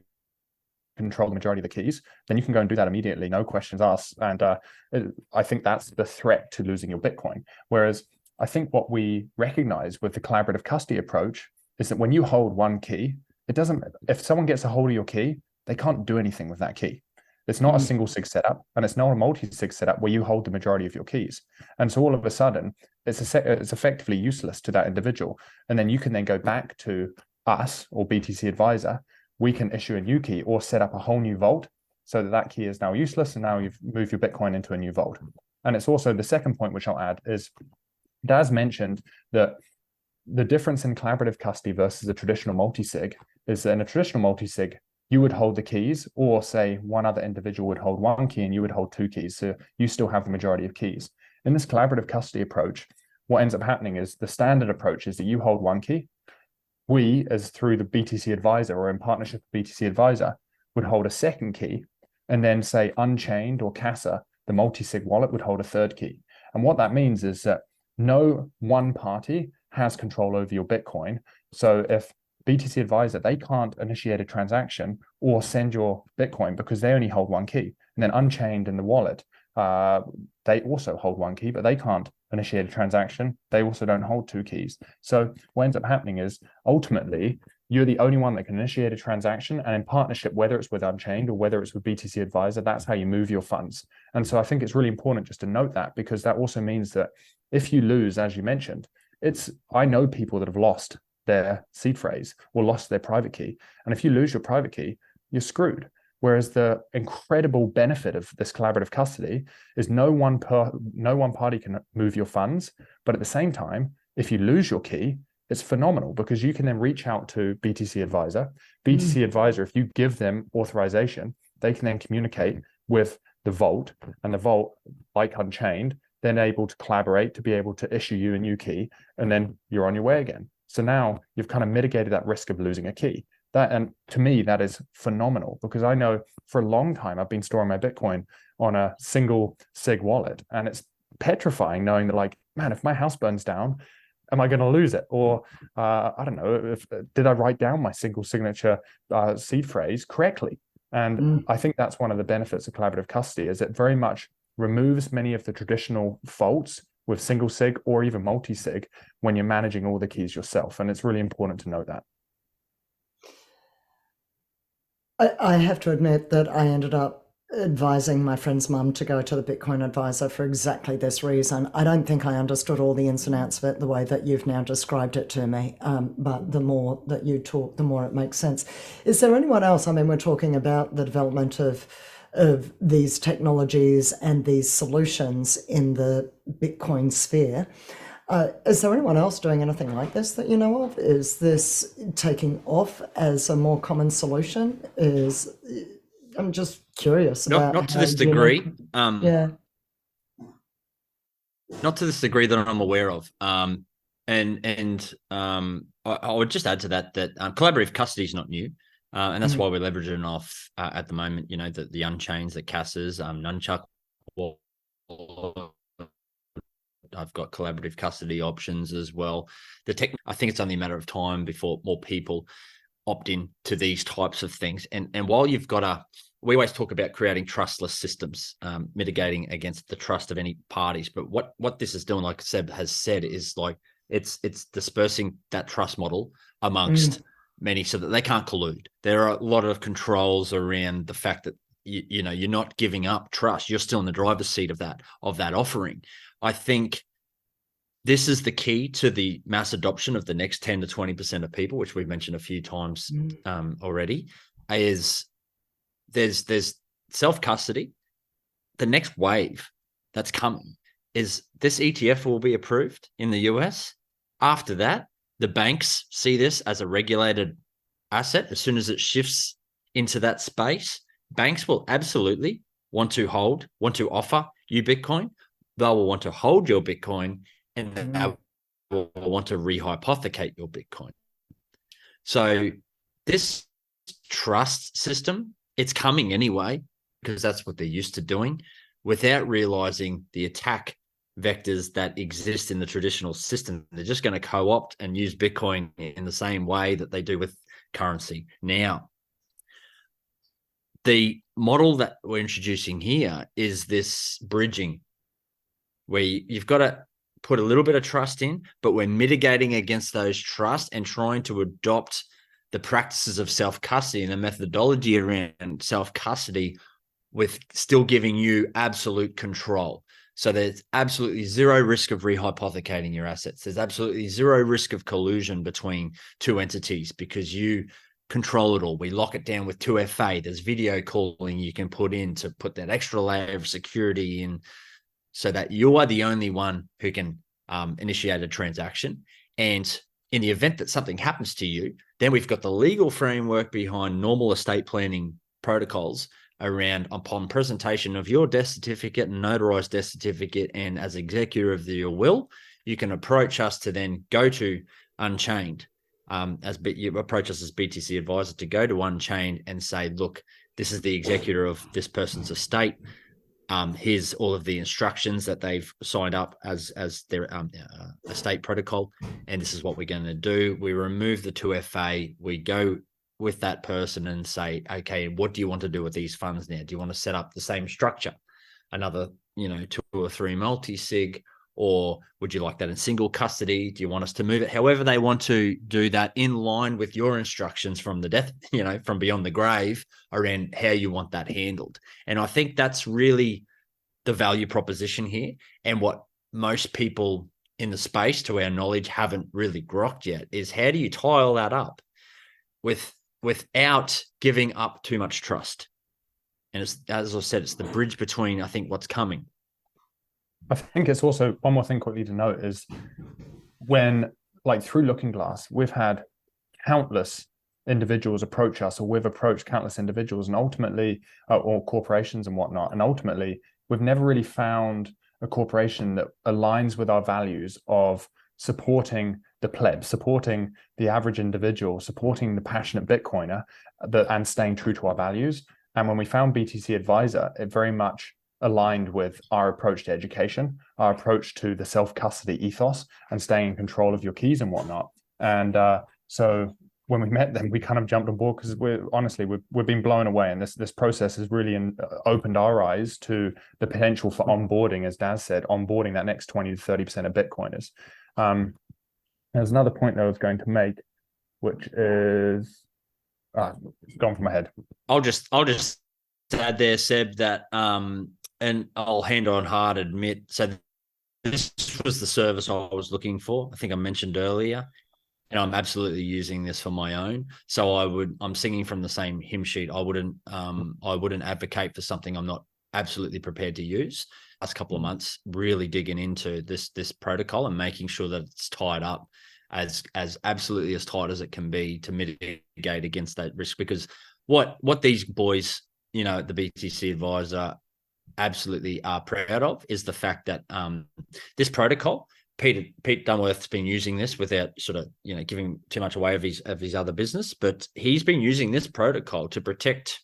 control the majority of the keys, then you can go and do that immediately, no questions asked. And I think that's the threat to losing your Bitcoin. Whereas I think what we recognize with the collaborative custody approach is that when you hold one key, if someone gets a hold of your key, they can't do anything with that key. It's not a single sig setup, and it's not a multi-sig setup where you hold the majority of your keys. And so all of a sudden, it's effectively useless to that individual. And then you can then go back to us or BTC Advisor we can issue a new key or set up a whole new vault so that that key is now useless, and now you've moved your Bitcoin into a new vault. And it's also the second point, which I'll add, is Daz mentioned that the difference in collaborative custody versus a traditional multi-sig is that in a traditional multi-sig, you would hold the keys, or say one other individual would hold one key and you would hold two keys. So you still have the majority of keys. In this collaborative custody approach, what ends up happening is the standard approach is that you hold one key. We, as through the BTC advisor or in partnership with BTC advisor, would hold a second key, and then say Unchained or Casa, the multi-sig wallet, would hold a third key. And what that means is that no one party has control over your Bitcoin. So if BTC advisor, they can't initiate a transaction or send your Bitcoin because they only hold one key. And then Unchained in the wallet, they also hold one key, but they can't initiate a transaction. They also don't hold two keys. So what ends up happening is ultimately you're the only one that can initiate a transaction, and in partnership, whether it's with Unchained or whether it's with BTC advisor, that's how you move your funds. And so I think it's really important just to note that, because that also means that if you lose, as you mentioned, I know people that have lost their seed phrase or lost their private key. And if you lose your private key, you're screwed. Whereas the incredible benefit of this collaborative custody is no one party can move your funds. But at the same time, if you lose your key, it's phenomenal, because you can then reach out to BTC advisor. BTC advisor, if you give them authorization, they can then communicate with the vault, and the vault, like Unchained, then able to collaborate to be able to issue you a new key, and then you're on your way again. So now you've kind of mitigated that risk of losing a key. And to me, that is phenomenal, because I know for a long time I've been storing my Bitcoin on a single SIG wallet, and it's petrifying knowing that, like, man, if my house burns down, am I going to lose it? Or I don't know, did I write down my single signature seed phrase correctly? And I think that's one of the benefits of collaborative custody, is it very much removes many of the traditional faults with single sig or even multi-sig when you're managing all the keys yourself. And it's really important to know that. I have to admit that I ended up advising my friend's mum to go to the Bitcoin advisor for exactly this reason. I don't think I understood all the ins and outs of it the way that you've now described it to me, but the more that you talk, the more it makes sense. Is there anyone else? I mean, we're talking about the development of these technologies and these solutions in the Bitcoin sphere. Is there anyone else doing anything like this that you know of? Is this taking off as a more common solution? I'm just curious about not to this degree. Yeah. Not to this degree that I'm aware of. I would just add to that collaborative custody is not new. And that's why we're leveraging off at the moment, you know, the Unchains, the Casas, Nunchuck. I've got collaborative custody options as well. I think it's only a matter of time before more people opt in to these types of things. And while you've got we always talk about creating trustless systems, mitigating against the trust of any parties. But what this is doing, like Seb has said, is like it's dispersing that trust model amongst many, so that they can't collude. There are a lot of controls around the fact that you know, you're not giving up trust. You're still in the driver's seat of that offering. I think this is the key to the mass adoption of the next 10 to 20% of people, which we've mentioned a few times already. Is there's self-custody. The next wave that's coming is this ETF will be approved in the US. After that, the banks see this as a regulated asset. As soon as it shifts into that space, banks will absolutely want to offer you Bitcoin. They will want to hold your Bitcoin, and they will want to rehypothecate your Bitcoin. So this trust system, it's coming anyway, because that's what they're used to doing, without realizing the attack vectors that exist in the traditional system. They're just going to co-opt and use Bitcoin in the same way that they do with currency. Now, the model that we're introducing here is this bridging, where you've got to put a little bit of trust in, but we're mitigating against those trusts and trying to adopt the practices of self-custody and the methodology around self-custody with still giving you absolute control. So there's absolutely zero risk of rehypothecating your assets. There's absolutely zero risk of collusion between two entities, because you control it all. We lock it down with 2FA. There's video calling you can put in to put that extra layer of security in, so that you are the only one who can initiate a transaction. And in the event that something happens to you, then we've got the legal framework behind normal estate planning protocols around, upon presentation of your death certificate and notarized death certificate, and as executor of your will, you can approach us to then go to Unchained. You approach us as BTC advisor to go to Unchained and say, look, this is the executor of this person's estate. Here's all of the instructions that they've signed up as their estate protocol, and this is what we're going to do. We remove the 2FA. We go with that person and say, okay, what do you want to do with these funds now? Do you want to set up the same structure, another 2 or 3 multi-sig, or would you like that in single custody? Do you want us to move it however they want to do that, in line with your instructions from the death, from beyond the grave, around how you want that handled? And I think that's really the value proposition here, and what most people in the space, to our knowledge, haven't really grokked yet, is how do you tie all that up without giving up too much trust? And it's, as I said, it's the bridge between, I think, what's coming. I think it's also one more thing quickly to note is when, like, through Looking Glass, we've had countless individuals approach us, or we've approached countless individuals, and ultimately, or corporations and whatnot, and ultimately, we've never really found a corporation that aligns with our values of supporting the pleb, supporting the average individual, supporting the passionate Bitcoiner, and staying true to our values. And when we found BTC Advisor, it very much aligned with our approach to education, our approach to the self-custody ethos, and staying in control of your keys and whatnot. And so when we met them, we kind of jumped on board because we've been blown away, and this process has really opened our eyes to the potential for onboarding, as Daz said, onboarding that next 20 to 30% of Bitcoiners. There's another point that I was going to make, which is it's gone from my head. I'll just add there, Seb, that and I'll hand on heart admit, so this was the service I was looking for. I think I mentioned earlier, and I'm absolutely using this for my own. So I'm singing from the same hymn sheet. I wouldn't advocate for something I'm not absolutely prepared to use. Last couple of months, really digging into this protocol and making sure that it's tied up as absolutely as tight as it can be to mitigate against that risk. Because what these boys, the BTC Advisor, absolutely are proud of is the fact that this protocol, Pete Dunworth's been using this without sort of giving too much away of his other business, but he's been using this protocol to protect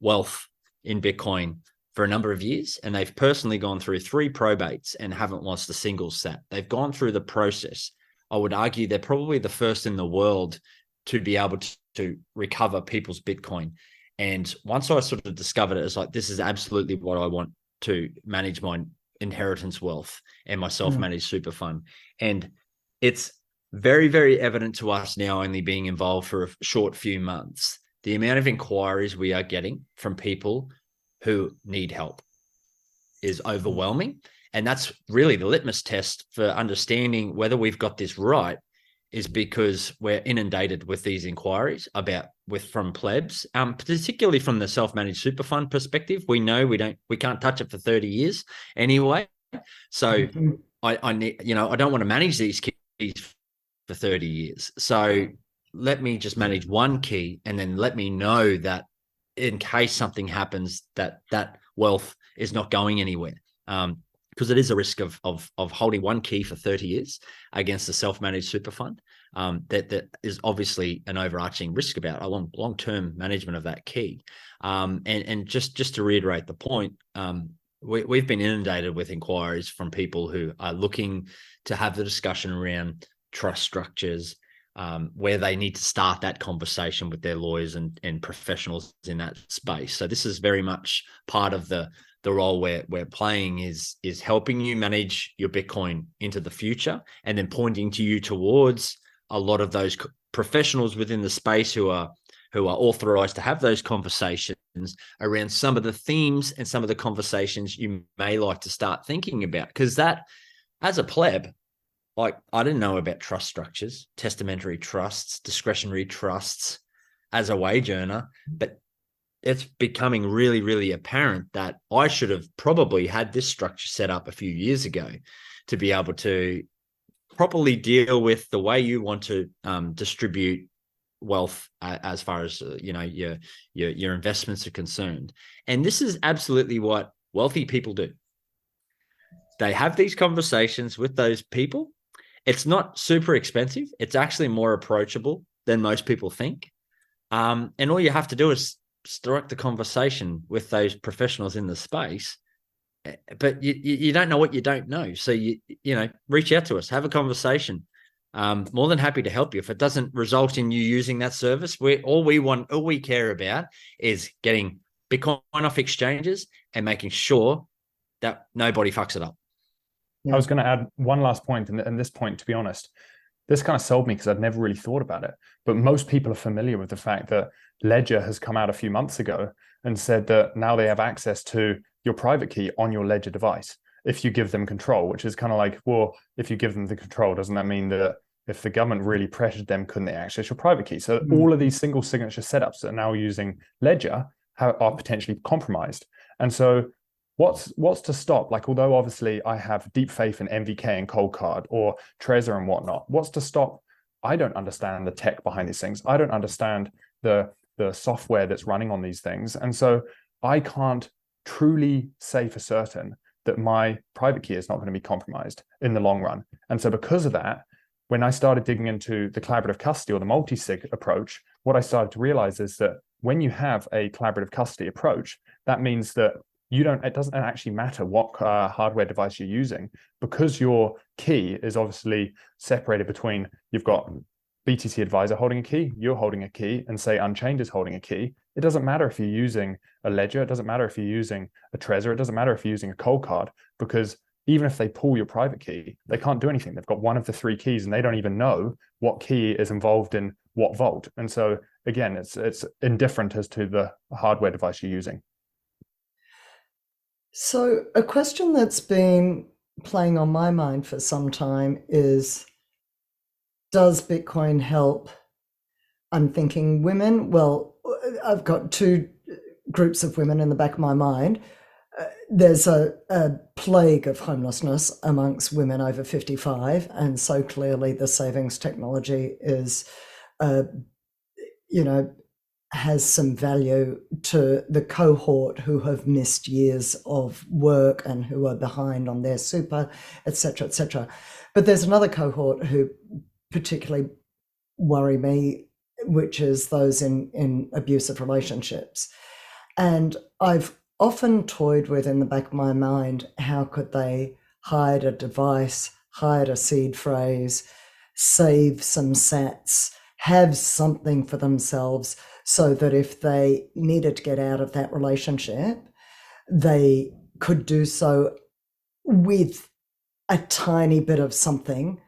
wealth in Bitcoin for a number of years, and they've personally gone through 3 probates and haven't lost a single sat. They've gone through the process. I would argue they're probably the first in the world to be able to recover people's Bitcoin. And once I sort of discovered it, it's like, this is absolutely what I want to manage my inheritance wealth and my self-managed super fund. And it's very, very evident to us now, only being involved for a short few months, the amount of inquiries we are getting from people who need help is overwhelming. And that's really the litmus test for understanding whether we've got this right, is because we're inundated with these inquiries from plebs, particularly from the self-managed super fund perspective. We know we can't touch it for 30 years anyway. So I need, I don't want to manage these keys for 30 years. So let me just manage one key, and then let me know that in case something happens, that wealth is not going anywhere. Because it is a risk of holding one key for 30 years against a self-managed super fund. That is obviously an overarching risk about a long-term management of that key. And just to reiterate the point, we've been inundated with inquiries from people who are looking to have the discussion around trust structures, where they need to start that conversation with their lawyers and professionals in that space. So this is very much part of the role we're playing, is helping you manage your Bitcoin into the future, and then pointing to you towards a lot of those professionals within the space who are authorized to have those conversations around some of the themes and some of the conversations you may like to start thinking about. Because that, as a pleb, like, I didn't know about trust structures, testamentary trusts, discretionary trusts, as a wage earner, but it's becoming really, really apparent that I should have probably had this structure set up a few years ago to be able to properly deal with the way you want to distribute wealth as far as your investments are concerned. And this is absolutely what wealthy people do. They have these conversations with those people. It's not super expensive. It's actually more approachable than most people think. And all you have to do is start the conversation with those professionals in the space. But you don't know what you don't know. So you reach out to us, have a conversation. More than happy to help you. If it doesn't result in you using that service, all we care about is getting Bitcoin off exchanges and making sure that nobody fucks it up. I was going to add one last point, and this point, to be honest, this kind of sold me because I'd never really thought about it. But most people are familiar with the fact that Ledger has come out a few months ago and said that now they have access to your private key on your Ledger device if you give them control, which is kind of like, well, if you give them the control, doesn't that mean that if the government really pressured them, couldn't they access your private key? So all of these single signature setups that are now using Ledger are potentially compromised. And so what's to stop? Like, although obviously I have deep faith in MVK and Cold Card or Trezor and whatnot, what's to stop? I don't understand the tech behind these things. I don't understand the software that's running on these things. And so I can't truly say for certain that my private key is not going to be compromised in the long run. And so because of that, when I started digging into the collaborative custody or the multi-sig approach, what I started to realize is that when you have a collaborative custody approach, that means that it doesn't actually matter what hardware device you're using, because your key is obviously separated between, you've got BTC Advisor holding a key, you're holding a key, and say Unchained is holding a key. It doesn't matter if you're using a Ledger, it doesn't matter if you're using a Trezor, it doesn't matter if you're using a Cold Card, because even if they pull your private key, they can't do anything. They've got one of the three keys and they don't even know what key is involved in what vault. And so again, it's indifferent as to the hardware device you're using. So a question that's been playing on my mind for some time is, does Bitcoin help? I'm thinking women. Well, I've got two groups of women in the back of my mind. There's a plague of homelessness amongst women over 55. And so clearly the savings technology is, has some value to the cohort who have missed years of work and who are behind on their super, et cetera, et cetera. But there's another cohort who particularly worry me, which is those in abusive relationships. And I've often toyed with in the back of my mind, how could they hide a device, hide a seed phrase, save some sats, have something for themselves, so that if they needed to get out of that relationship, they could do so with a tiny bit of something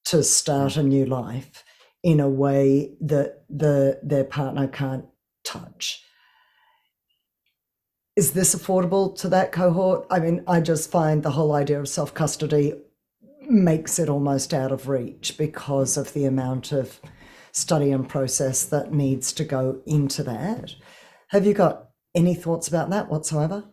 to start a new life in a way that their partner can't touch. Is this affordable to that cohort? I mean, I just find the whole idea of self-custody makes it almost out of reach because of the amount of study and process that needs to go into that. Have you got any thoughts about that whatsoever?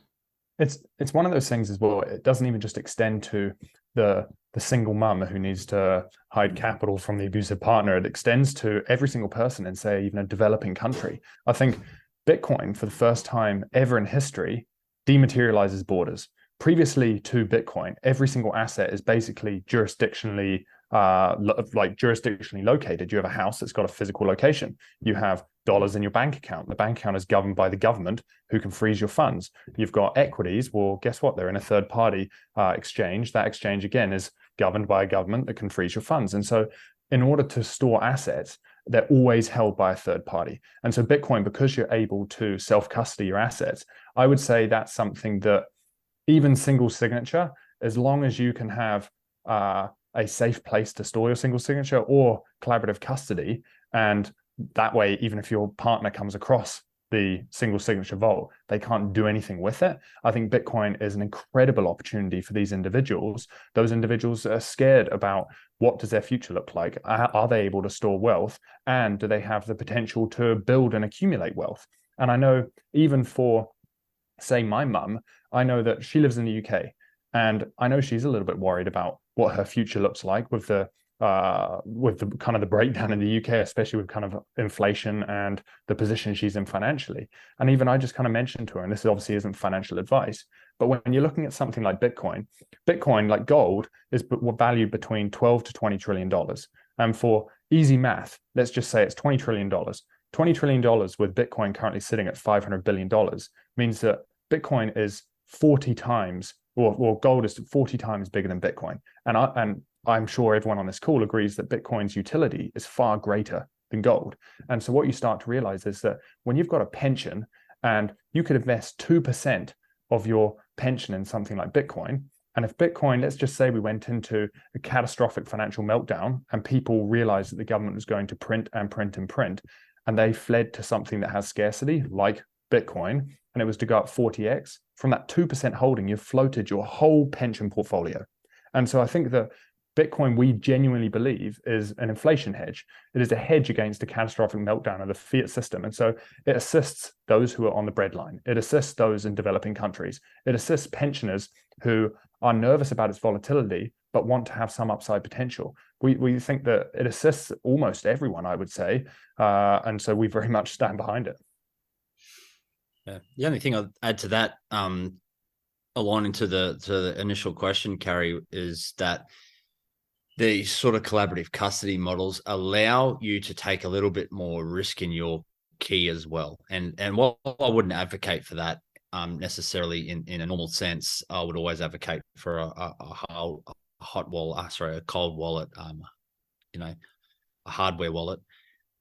It's one of those things as well. It doesn't even just extend to the single mum who needs to hide capital from the abusive partner. It extends to every single person in, say, even a developing country. I think Bitcoin, for the first time ever in history, dematerializes borders. Previously to Bitcoin, every single asset is basically jurisdictionally located. You have a house that's got a physical location. You have dollars in your bank account. The bank account is governed by the government, who can freeze your funds. You've got equities. Well, guess what? They're in a third party exchange. That exchange, again, is governed by a government that can freeze your funds. And so in order to store assets, they're always held by a third party. And so Bitcoin, because you're able to self-custody your assets, I would say that's something that even single signature, as long as you can have a safe place to store your single signature or collaborative custody, and that way, even if your partner comes across the single signature vault, they can't do anything with it. I think Bitcoin is an incredible opportunity for these individuals. Those individuals are scared about what does their future look like? Are they able to store wealth? And do they have the potential to build and accumulate wealth? And I know even for, say, my mum, I know that she lives in the UK, and I know she's a little bit worried about what her future looks like with the kind of the breakdown in the UK, especially with kind of inflation and the position she's in financially. And even I just kind of mentioned to her, and this obviously isn't financial advice, but when you're looking at something like Bitcoin, like gold, is valued between 12 to 20 trillion dollars. And for easy math, let's just say it's $20 trillion. $20 trillion with Bitcoin currently sitting at $500 billion means that Bitcoin is 40 times, or gold is 40 times bigger than Bitcoin. And I'm sure everyone on this call agrees that Bitcoin's utility is far greater than gold. And so what you start to realize is that when you've got a pension and you could invest 2% of your pension in something like Bitcoin, and if Bitcoin, let's just say we went into a catastrophic financial meltdown and people realized that the government was going to print and print and print, and they fled to something that has scarcity like Bitcoin, and it was to go up 40x, from that 2% holding, you've floated your whole pension portfolio. And so I think that Bitcoin, we genuinely believe, is an inflation hedge. It is a hedge against a catastrophic meltdown of the fiat system. And so it assists those who are on the breadline. It assists those in developing countries. It assists pensioners who are nervous about its volatility, but want to have some upside potential. We think that it assists almost everyone, I would say. And so we very much stand behind it. Yeah. The only thing I'll add to that, aligning to the initial question, Carrie, is that the sort of collaborative custody models allow you to take a little bit more risk in your key as well. And while I wouldn't advocate for that necessarily in a normal sense, I would always advocate for a hot wallet, a cold wallet, a hardware wallet.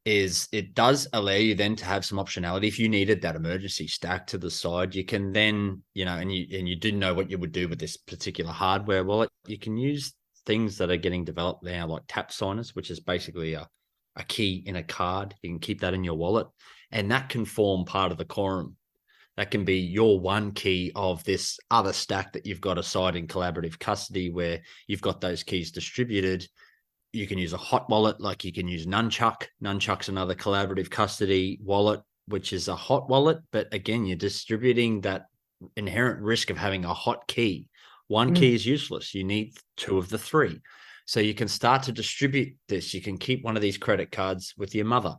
Is it does allow you then to have some optionality. If you needed that emergency stack to the side, you can then, and you didn't know what you would do with this particular hardware wallet, you can use things that are getting developed now, like tap signers, which is basically a key in a card. You can keep that in your wallet, and that can form part of the quorum. That can be your one key of this other stack that you've got aside in collaborative custody, where you've got those keys distributed. You can use a hot wallet, like you can use Nunchuck. Nunchuck's another collaborative custody wallet, which is a hot wallet. But again, you're distributing that inherent risk of having a hot key. One key is useless. You need two of the three. So you can start to distribute this. You can keep one of these credit cards with your mother,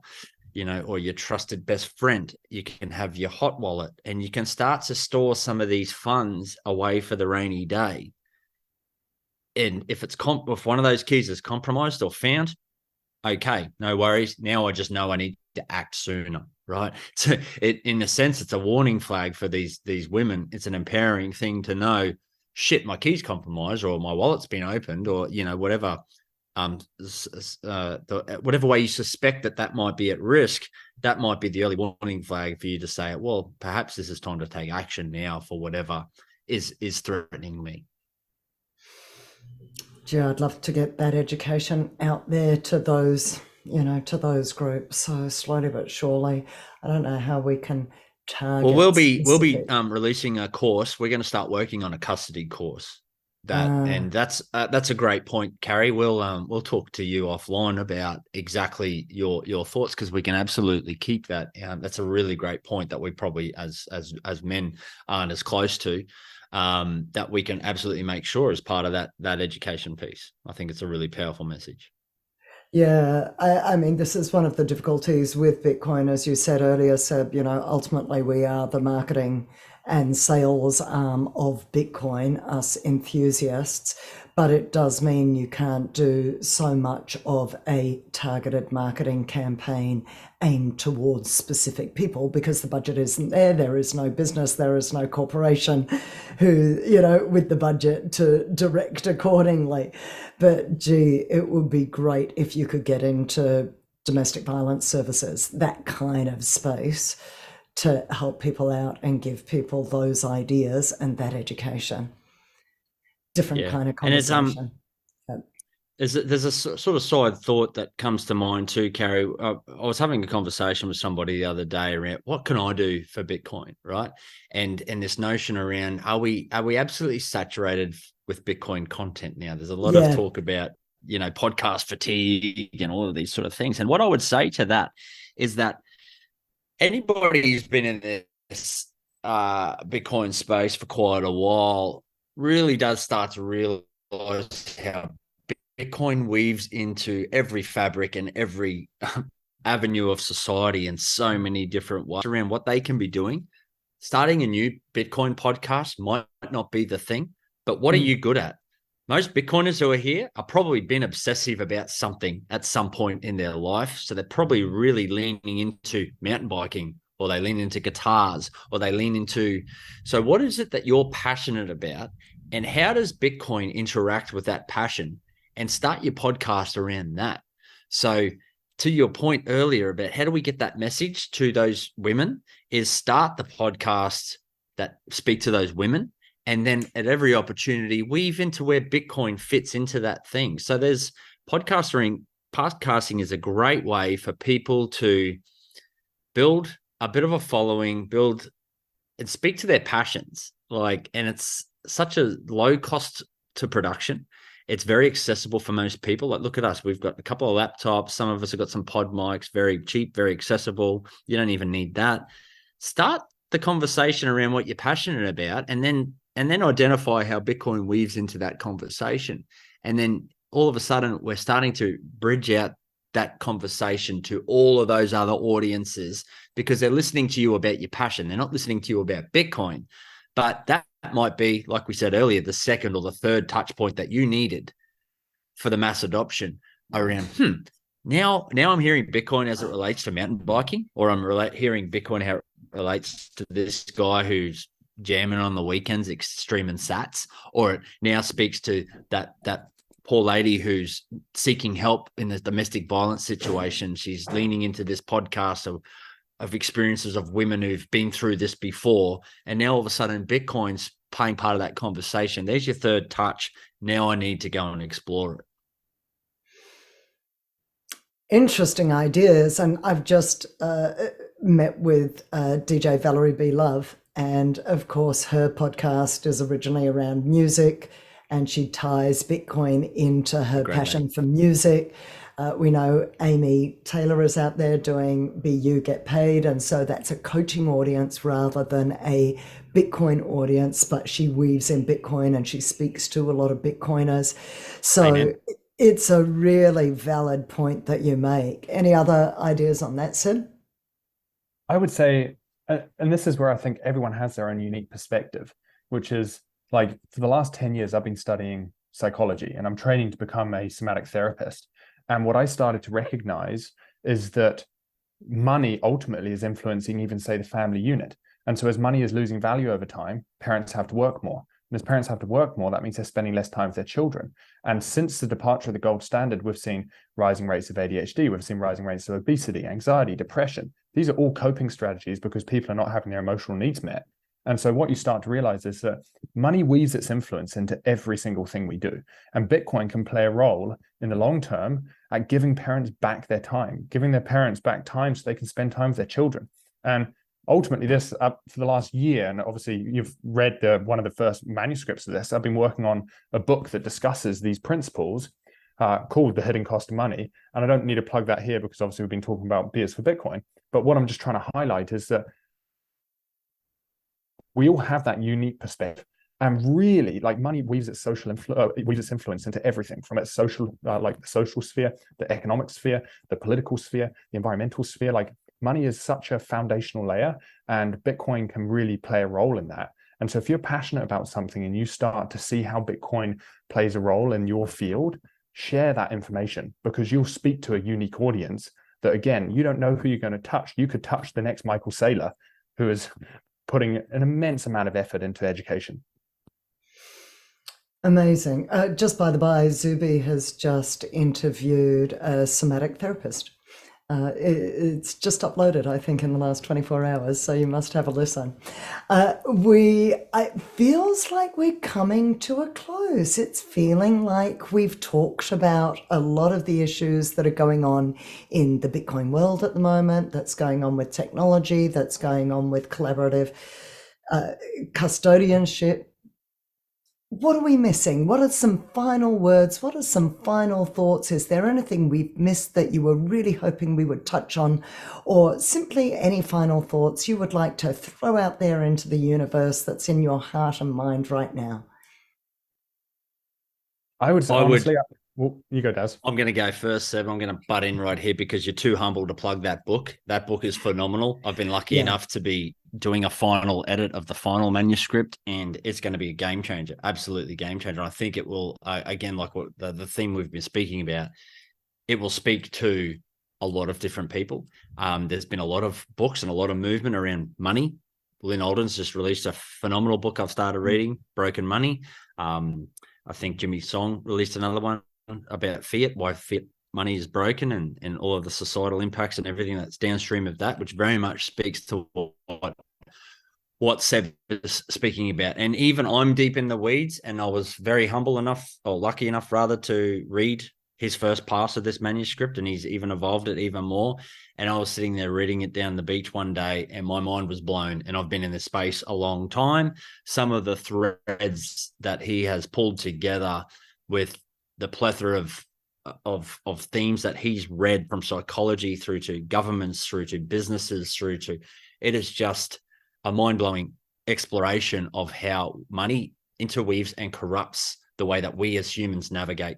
or your trusted best friend. You can have your hot wallet, and you can start to store some of these funds away for the rainy day. And if if one of those keys is compromised or found, okay, no worries. Now I just know I need to act sooner, right? So in a sense, it's a warning flag for these women. It's an empowering thing to know, shit, my key's compromised, or my wallet's been opened, or whatever. Whatever way you suspect that might be at risk, that might be the early warning flag for you to say, well, perhaps this is time to take action now for whatever is threatening me. Gee, I'd love to get that education out there to those, to those groups. So slowly but surely, I don't know how we can target. Well, we'll be releasing a course. We're going to start working on a custody course. And that's a great point, Carrie. We'll talk to you offline about exactly your thoughts, because we can absolutely keep that. That's a really great point that we probably as men aren't as close to. That we can absolutely make sure as part of that education piece. I think it's a really powerful message. Yeah, I mean, this is one of the difficulties with Bitcoin, as you said earlier, Seb. Ultimately we are the marketing and sales arm of Bitcoin, us enthusiasts, but it does mean you can't do so much of a targeted marketing campaign aimed towards specific people, because the budget isn't there. There is no business, there is no corporation who, with the budget to direct accordingly. But gee, it would be great if you could get into domestic violence services, that kind of space, to help people out and give people those ideas and that education. Different kind of conversation. there's a sort of side thought that comes to mind too, Carrie. I was having a conversation with somebody the other day around what can I do for Bitcoin, right? And this notion around are we absolutely saturated with Bitcoin content now? There's a lot of talk about, you know, podcast fatigue and all of these sort of things. And what I would say to that is that anybody who's been in this Bitcoin space for quite a while really does start to realize how Bitcoin weaves into every fabric and every avenue of society in so many different ways around what they can be doing. Starting a new Bitcoin podcast might not be the thing, but what are you good at? Most Bitcoiners who are here are probably been obsessive about something at some point in their life. So they're probably really leaning into mountain biking, or they lean into guitars, or they lean into. So what is it that you're passionate about? And how does Bitcoin interact with that passion? And start your podcast around that. So to your point earlier about how do we get that message to those women is start the podcasts that speak to those women. And then at every opportunity, weave into where Bitcoin fits into that thing. So there's podcasting is a great way for people to build a bit of a following, build and speak to their passions. And it's such a low cost to production. It's very accessible for most people. Like, look at us. We've got a couple of laptops. Some of us have got some pod mics, very cheap, very accessible. You don't even need that. Start the conversation around what you're passionate about, and then identify how Bitcoin weaves into that conversation. And then all of a sudden, we're starting to bridge out that conversation to all of those other audiences because they're listening to you about your passion. They're not listening to you about Bitcoin. But that might be, like we said earlier, the second or the third touch point that you needed for the mass adoption around, now I'm hearing Bitcoin as it relates to mountain biking, or I'm hearing Bitcoin how it relates to this guy who's jamming on the weekends, streaming sats, or it now speaks to that poor lady who's seeking help in the domestic violence situation. She's leaning into this podcast of experiences of women who've been through this before. And now all of a sudden Bitcoin's playing part of that conversation. There's your third touch. Now I need to go and explore it. Interesting ideas. And I've just met with DJ Valerie B. Love. And of course, her podcast is originally around music, and she ties Bitcoin into her passion for music. We know Amy Taylor is out there doing Be You Get Paid. And so that's a coaching audience rather than a Bitcoin audience, but she weaves in Bitcoin and she speaks to a lot of Bitcoiners. So Amen. It's a really valid point that you make. Any other ideas on that, Seb? I would say, and this is where I think everyone has their own unique perspective, which is like for the last 10 years, I've been studying psychology and I'm training to become a somatic therapist. And what I started to recognize is that money ultimately is influencing even, say, the family unit. And so as money is losing value over time, parents have to work more. And as parents have to work more, that means they're spending less time with their children. And since the departure of the gold standard, we've seen rising rates of ADHD, we've seen rising rates of obesity, anxiety, depression. These are all coping strategies because people are not having their emotional needs met. And so what you start to realize is that money weaves its influence into every single thing we do. And Bitcoin can play a role in the long term at giving parents back their time, giving their parents back time so they can spend time with their children. And ultimately this, for the last year, and obviously you've read one of the first manuscripts of this, I've been working on a book that discusses these principles called The Hidden Cost of Money. And I don't need to plug that here because obviously we've been talking about Beers for Bitcoin. But what I'm just trying to highlight is that we all have that unique perspective, and really, like, money weaves its influence into everything from its social, like the social sphere, the economic sphere, the political sphere, the environmental sphere. Like, money is such a foundational layer, and Bitcoin can really play a role in that. And so, if you're passionate about something and you start to see how Bitcoin plays a role in your field, share that information because you'll speak to a unique audience that, again, you don't know who you're going to touch. You could touch the next Michael Saylor, who is putting an immense amount of effort into education. Amazing. Just by the by, Zuby has just interviewed a somatic therapist. It's just uploaded, I think, in the last 24 hours, so you must have a listen. It feels like we're coming to a close. It's feeling like we've talked about a lot of the issues that are going on in the Bitcoin world at the moment, that's going on with technology, that's going on with collaborative custodianship. What are we missing? What are some final words? What are some final thoughts? Is there anything we've missed that you were really hoping we would touch on? Or simply any final thoughts you would like to throw out there into the universe that's in your heart and mind right now? I would say, honestly, well, you go, Daz. I'm going to go first, Seb. I'm going to butt in right here because you're too humble to plug that book. That book is phenomenal. I've been lucky enough to be doing a final edit of the final manuscript, and it's going to be a game changer, absolutely game changer. I think it will, again, like what the theme we've been speaking about, it will speak to a lot of different people. There's been a lot of books and a lot of movement around money. Lynn Alden's just released a phenomenal book I've started reading, Broken Money. I think Jimmy Song released another one about fiat, why fiat money is broken, and all of the societal impacts and everything that's downstream of that, which very much speaks to what Seb is speaking about. And even I'm deep in the weeds, and I was very humble enough, or lucky enough rather, to read his first pass of this manuscript, and he's even evolved it even more. And I was sitting there reading it down the beach one day, and my mind was blown. And I've been in this space a long time. Some of the threads that he has pulled together with the plethora of themes that he's read, from psychology through to governments, through to businesses, through to, it is just a mind-blowing exploration of how money interweaves and corrupts the way that we as humans navigate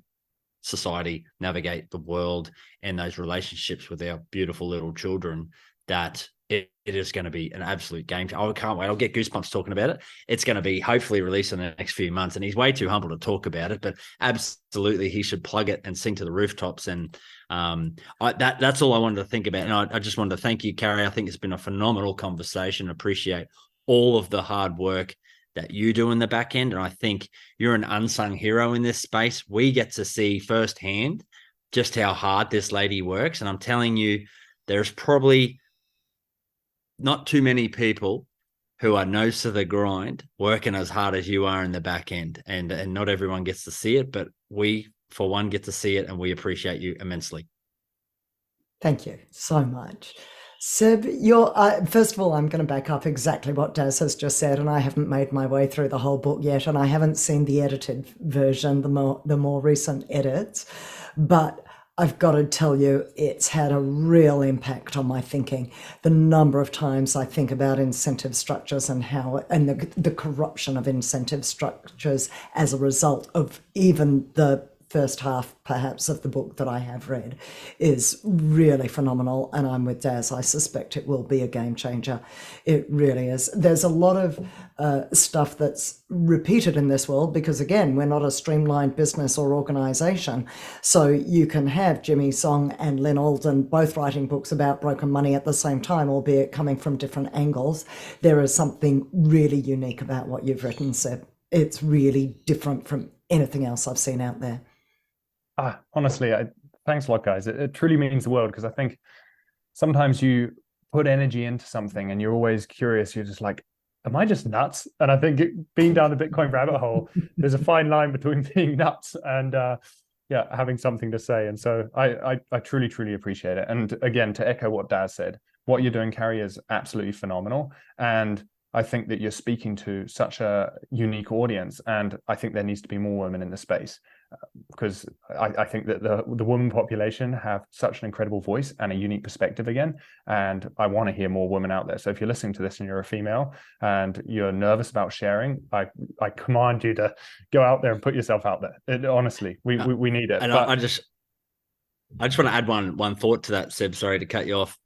society, navigate the world, and those relationships with our beautiful little children, that it is going to be an absolute game changer. I can't wait. I'll get goosebumps talking about it. It's going to be hopefully released in the next few months, and he's way too humble to talk about it, but absolutely he should plug it and sing to the rooftops. And that's all I wanted to think about. And I just wanted to thank you, Carrie. I think it's been a phenomenal conversation. Appreciate all of the hard work that you do in the back end. And I think you're an unsung hero in this space. We get to see firsthand just how hard this lady works. And I'm telling you, there's probably not too many people who are nose to the grind working as hard as you are in the back end. And not everyone gets to see it, but we, for one, get to see it, and we appreciate you immensely. Thank you so much. Seb, first of all, I'm going to back up exactly what Daz has just said, and I haven't made my way through the whole book yet, and I haven't seen the edited version, the more recent edits, but I've got to tell you, it's had a real impact on my thinking. The number of times I think about incentive structures and the corruption of incentive structures as a result of even the first half, perhaps, of the book that I have read is really phenomenal. And I'm with Daz. I suspect it will be a game changer. It really is. There's a lot of stuff that's repeated in this world because, again, we're not a streamlined business or organization. So you can have Jimmy Song and Lynn Alden both writing books about broken money at the same time, albeit coming from different angles. There is something really unique about what you've written, Seb. It's really different from anything else I've seen out there. Honestly, thanks a lot, guys. It truly means the world, because I think sometimes you put energy into something and you're always curious. You're just like, am I just nuts? And I think being down the Bitcoin rabbit hole, there's a fine line between being nuts and having something to say. And so I truly, truly appreciate it. And again, to echo what Daz said, what you're doing, Carrie, is absolutely phenomenal. And I think that you're speaking to such a unique audience. And I think there needs to be more women in the space. Because I think that the women population have such an incredible voice and a unique perspective again, and I want to hear more women out there. So if you're listening to this and you're a female and you're nervous about sharing, I command you to go out there and put yourself out there. Honestly, we need it. And I just want to add one thought to that, Seb. Sorry to cut you off.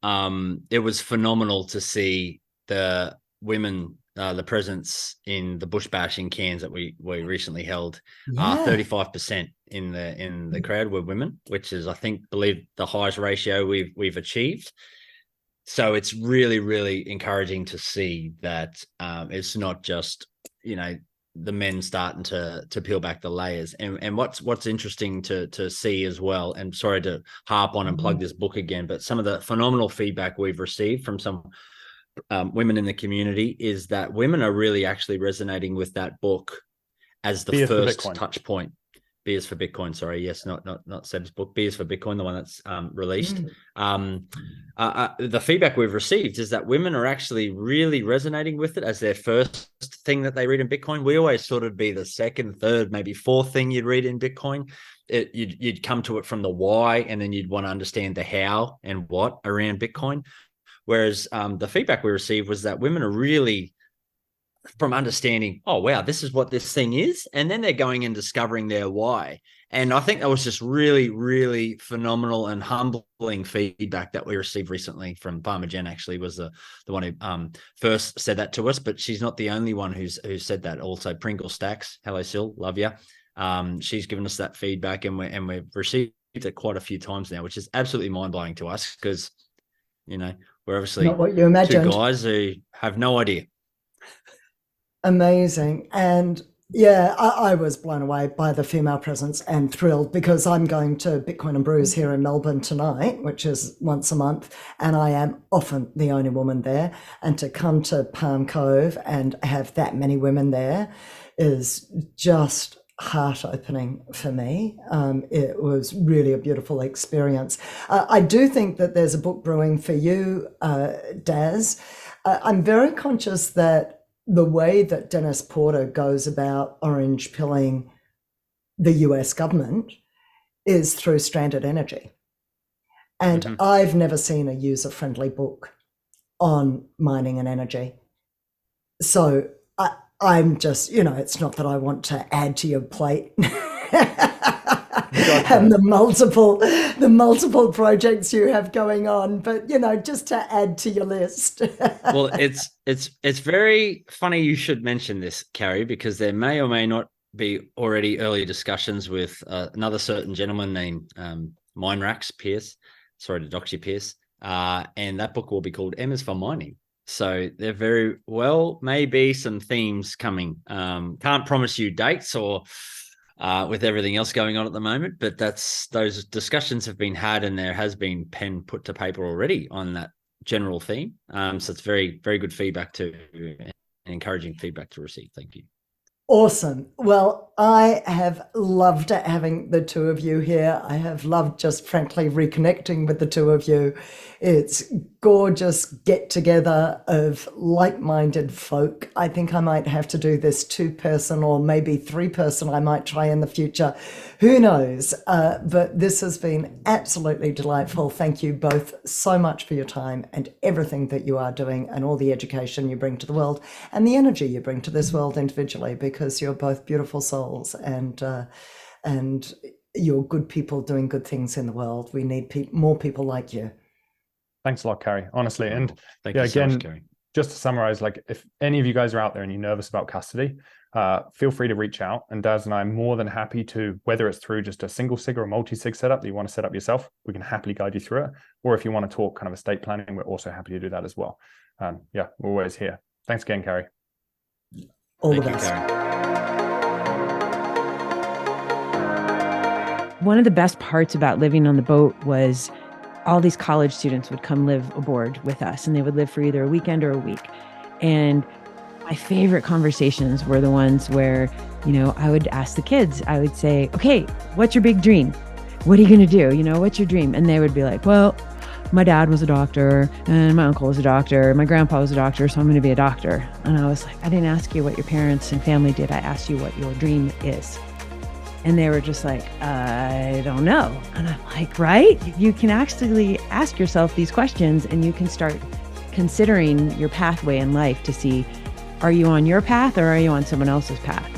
It was phenomenal to see the women. The presence in the Bush Bash in Cairns that we recently held, 35% in the crowd were women, which is, I believe the highest ratio we've achieved. So it's really, really encouraging to see that it's not just, the men starting to peel back the layers. And what's interesting to see as well, and sorry to harp on and plug this book again, but some of the phenomenal feedback we've received from some women in the community is that women are really actually resonating with that book as the first touch point. Beers for Bitcoin, sorry. Yes, not Seb's book. Beers for Bitcoin, the one that's released. The feedback we've received is that women are actually really resonating with it as their first thing that they read in Bitcoin. We always sort of be the second, third, maybe fourth thing you'd read in Bitcoin. You'd come to it from the why, and then you'd want to understand the how and what around Bitcoin. Whereas the feedback we received was that women are really from understanding, oh, wow, this is what this thing is. And then they're going and discovering their why. And I think that was just really, really phenomenal and humbling feedback that we received recently from Farmer Jen, actually, was the one who first said that to us. But she's not the only one who said that. Also, Pringle Stacks. Hello, Sil. Love you. She's given us that feedback, and we've received it quite a few times now, which is absolutely mind-blowing to us because, we're obviously not what you imagined. Two guys who have no idea. Amazing. And yeah, I was blown away by the female presence and thrilled because I'm going to Bitcoin and Brews here in Melbourne tonight, which is once a month, and I am often the only woman there. And to come to Palm Cove and have that many women there is just heart-opening for me. It was really a beautiful experience. I do think that there's a book brewing for you, Daz. I'm very conscious that the way that Dennis Porter goes about orange pilling the US government is through stranded energy. And I've never seen a user-friendly book on mining and energy. So I'm just, it's not that I want to add to your plate and the multiple projects you have going on, but just to add to your list. Well, it's very funny you should mention this, Carrie, because there may or may not be already early discussions with another certain gentleman named Minerax Pierce. Sorry to dox you, Pierce. And that book will be called M is for Mining. So there very well may be some themes coming. Can't promise you dates or with everything else going on at the moment, but those discussions have been had, and there has been pen put to paper already on that general theme. So it's very, very good feedback and encouraging feedback to receive. Thank you. Awesome. Well, I have loved having the two of you here. I have loved just frankly reconnecting with the two of you. It's gorgeous get together of like-minded folk. I think I might have to do this 2-person or maybe 3-person. I might try in the future. Who knows? But this has been absolutely delightful. Thank you both so much for your time and everything that you are doing and all the education you bring to the world and the energy you bring to this world individually, because you're both beautiful souls and you're good people doing good things in the world. We need more people like you. Thanks a lot, Carrie, honestly. And Thank you so again, much, Carrie. Just to summarize, if any of you guys are out there and you're nervous about custody, feel free to reach out. And Daz and I are more than happy to, whether it's through just a single SIG or a multi-SIG setup that you want to set up yourself, we can happily guide you through it. Or if you want to talk kind of estate planning, we're also happy to do that as well. We're always here. Thanks again, Carrie. All Thank the you, best. Carrie. One of the best parts about living on the boat was all these college students would come live aboard with us, and they would live for either a weekend or a week. And my favorite conversations were the ones where, I would ask the kids, I would say, okay, what's your big dream? What are you going to do? What's your dream? And they would be like, well, my dad was a doctor and my uncle was a doctor. My grandpa was a doctor, so I'm going to be a doctor. And I was like, I didn't ask you what your parents and family did. I asked you what your dream is. And they were just like, I don't know. And I'm like, right? You can actually ask yourself these questions and you can start considering your pathway in life to see, are you on your path or are you on someone else's path?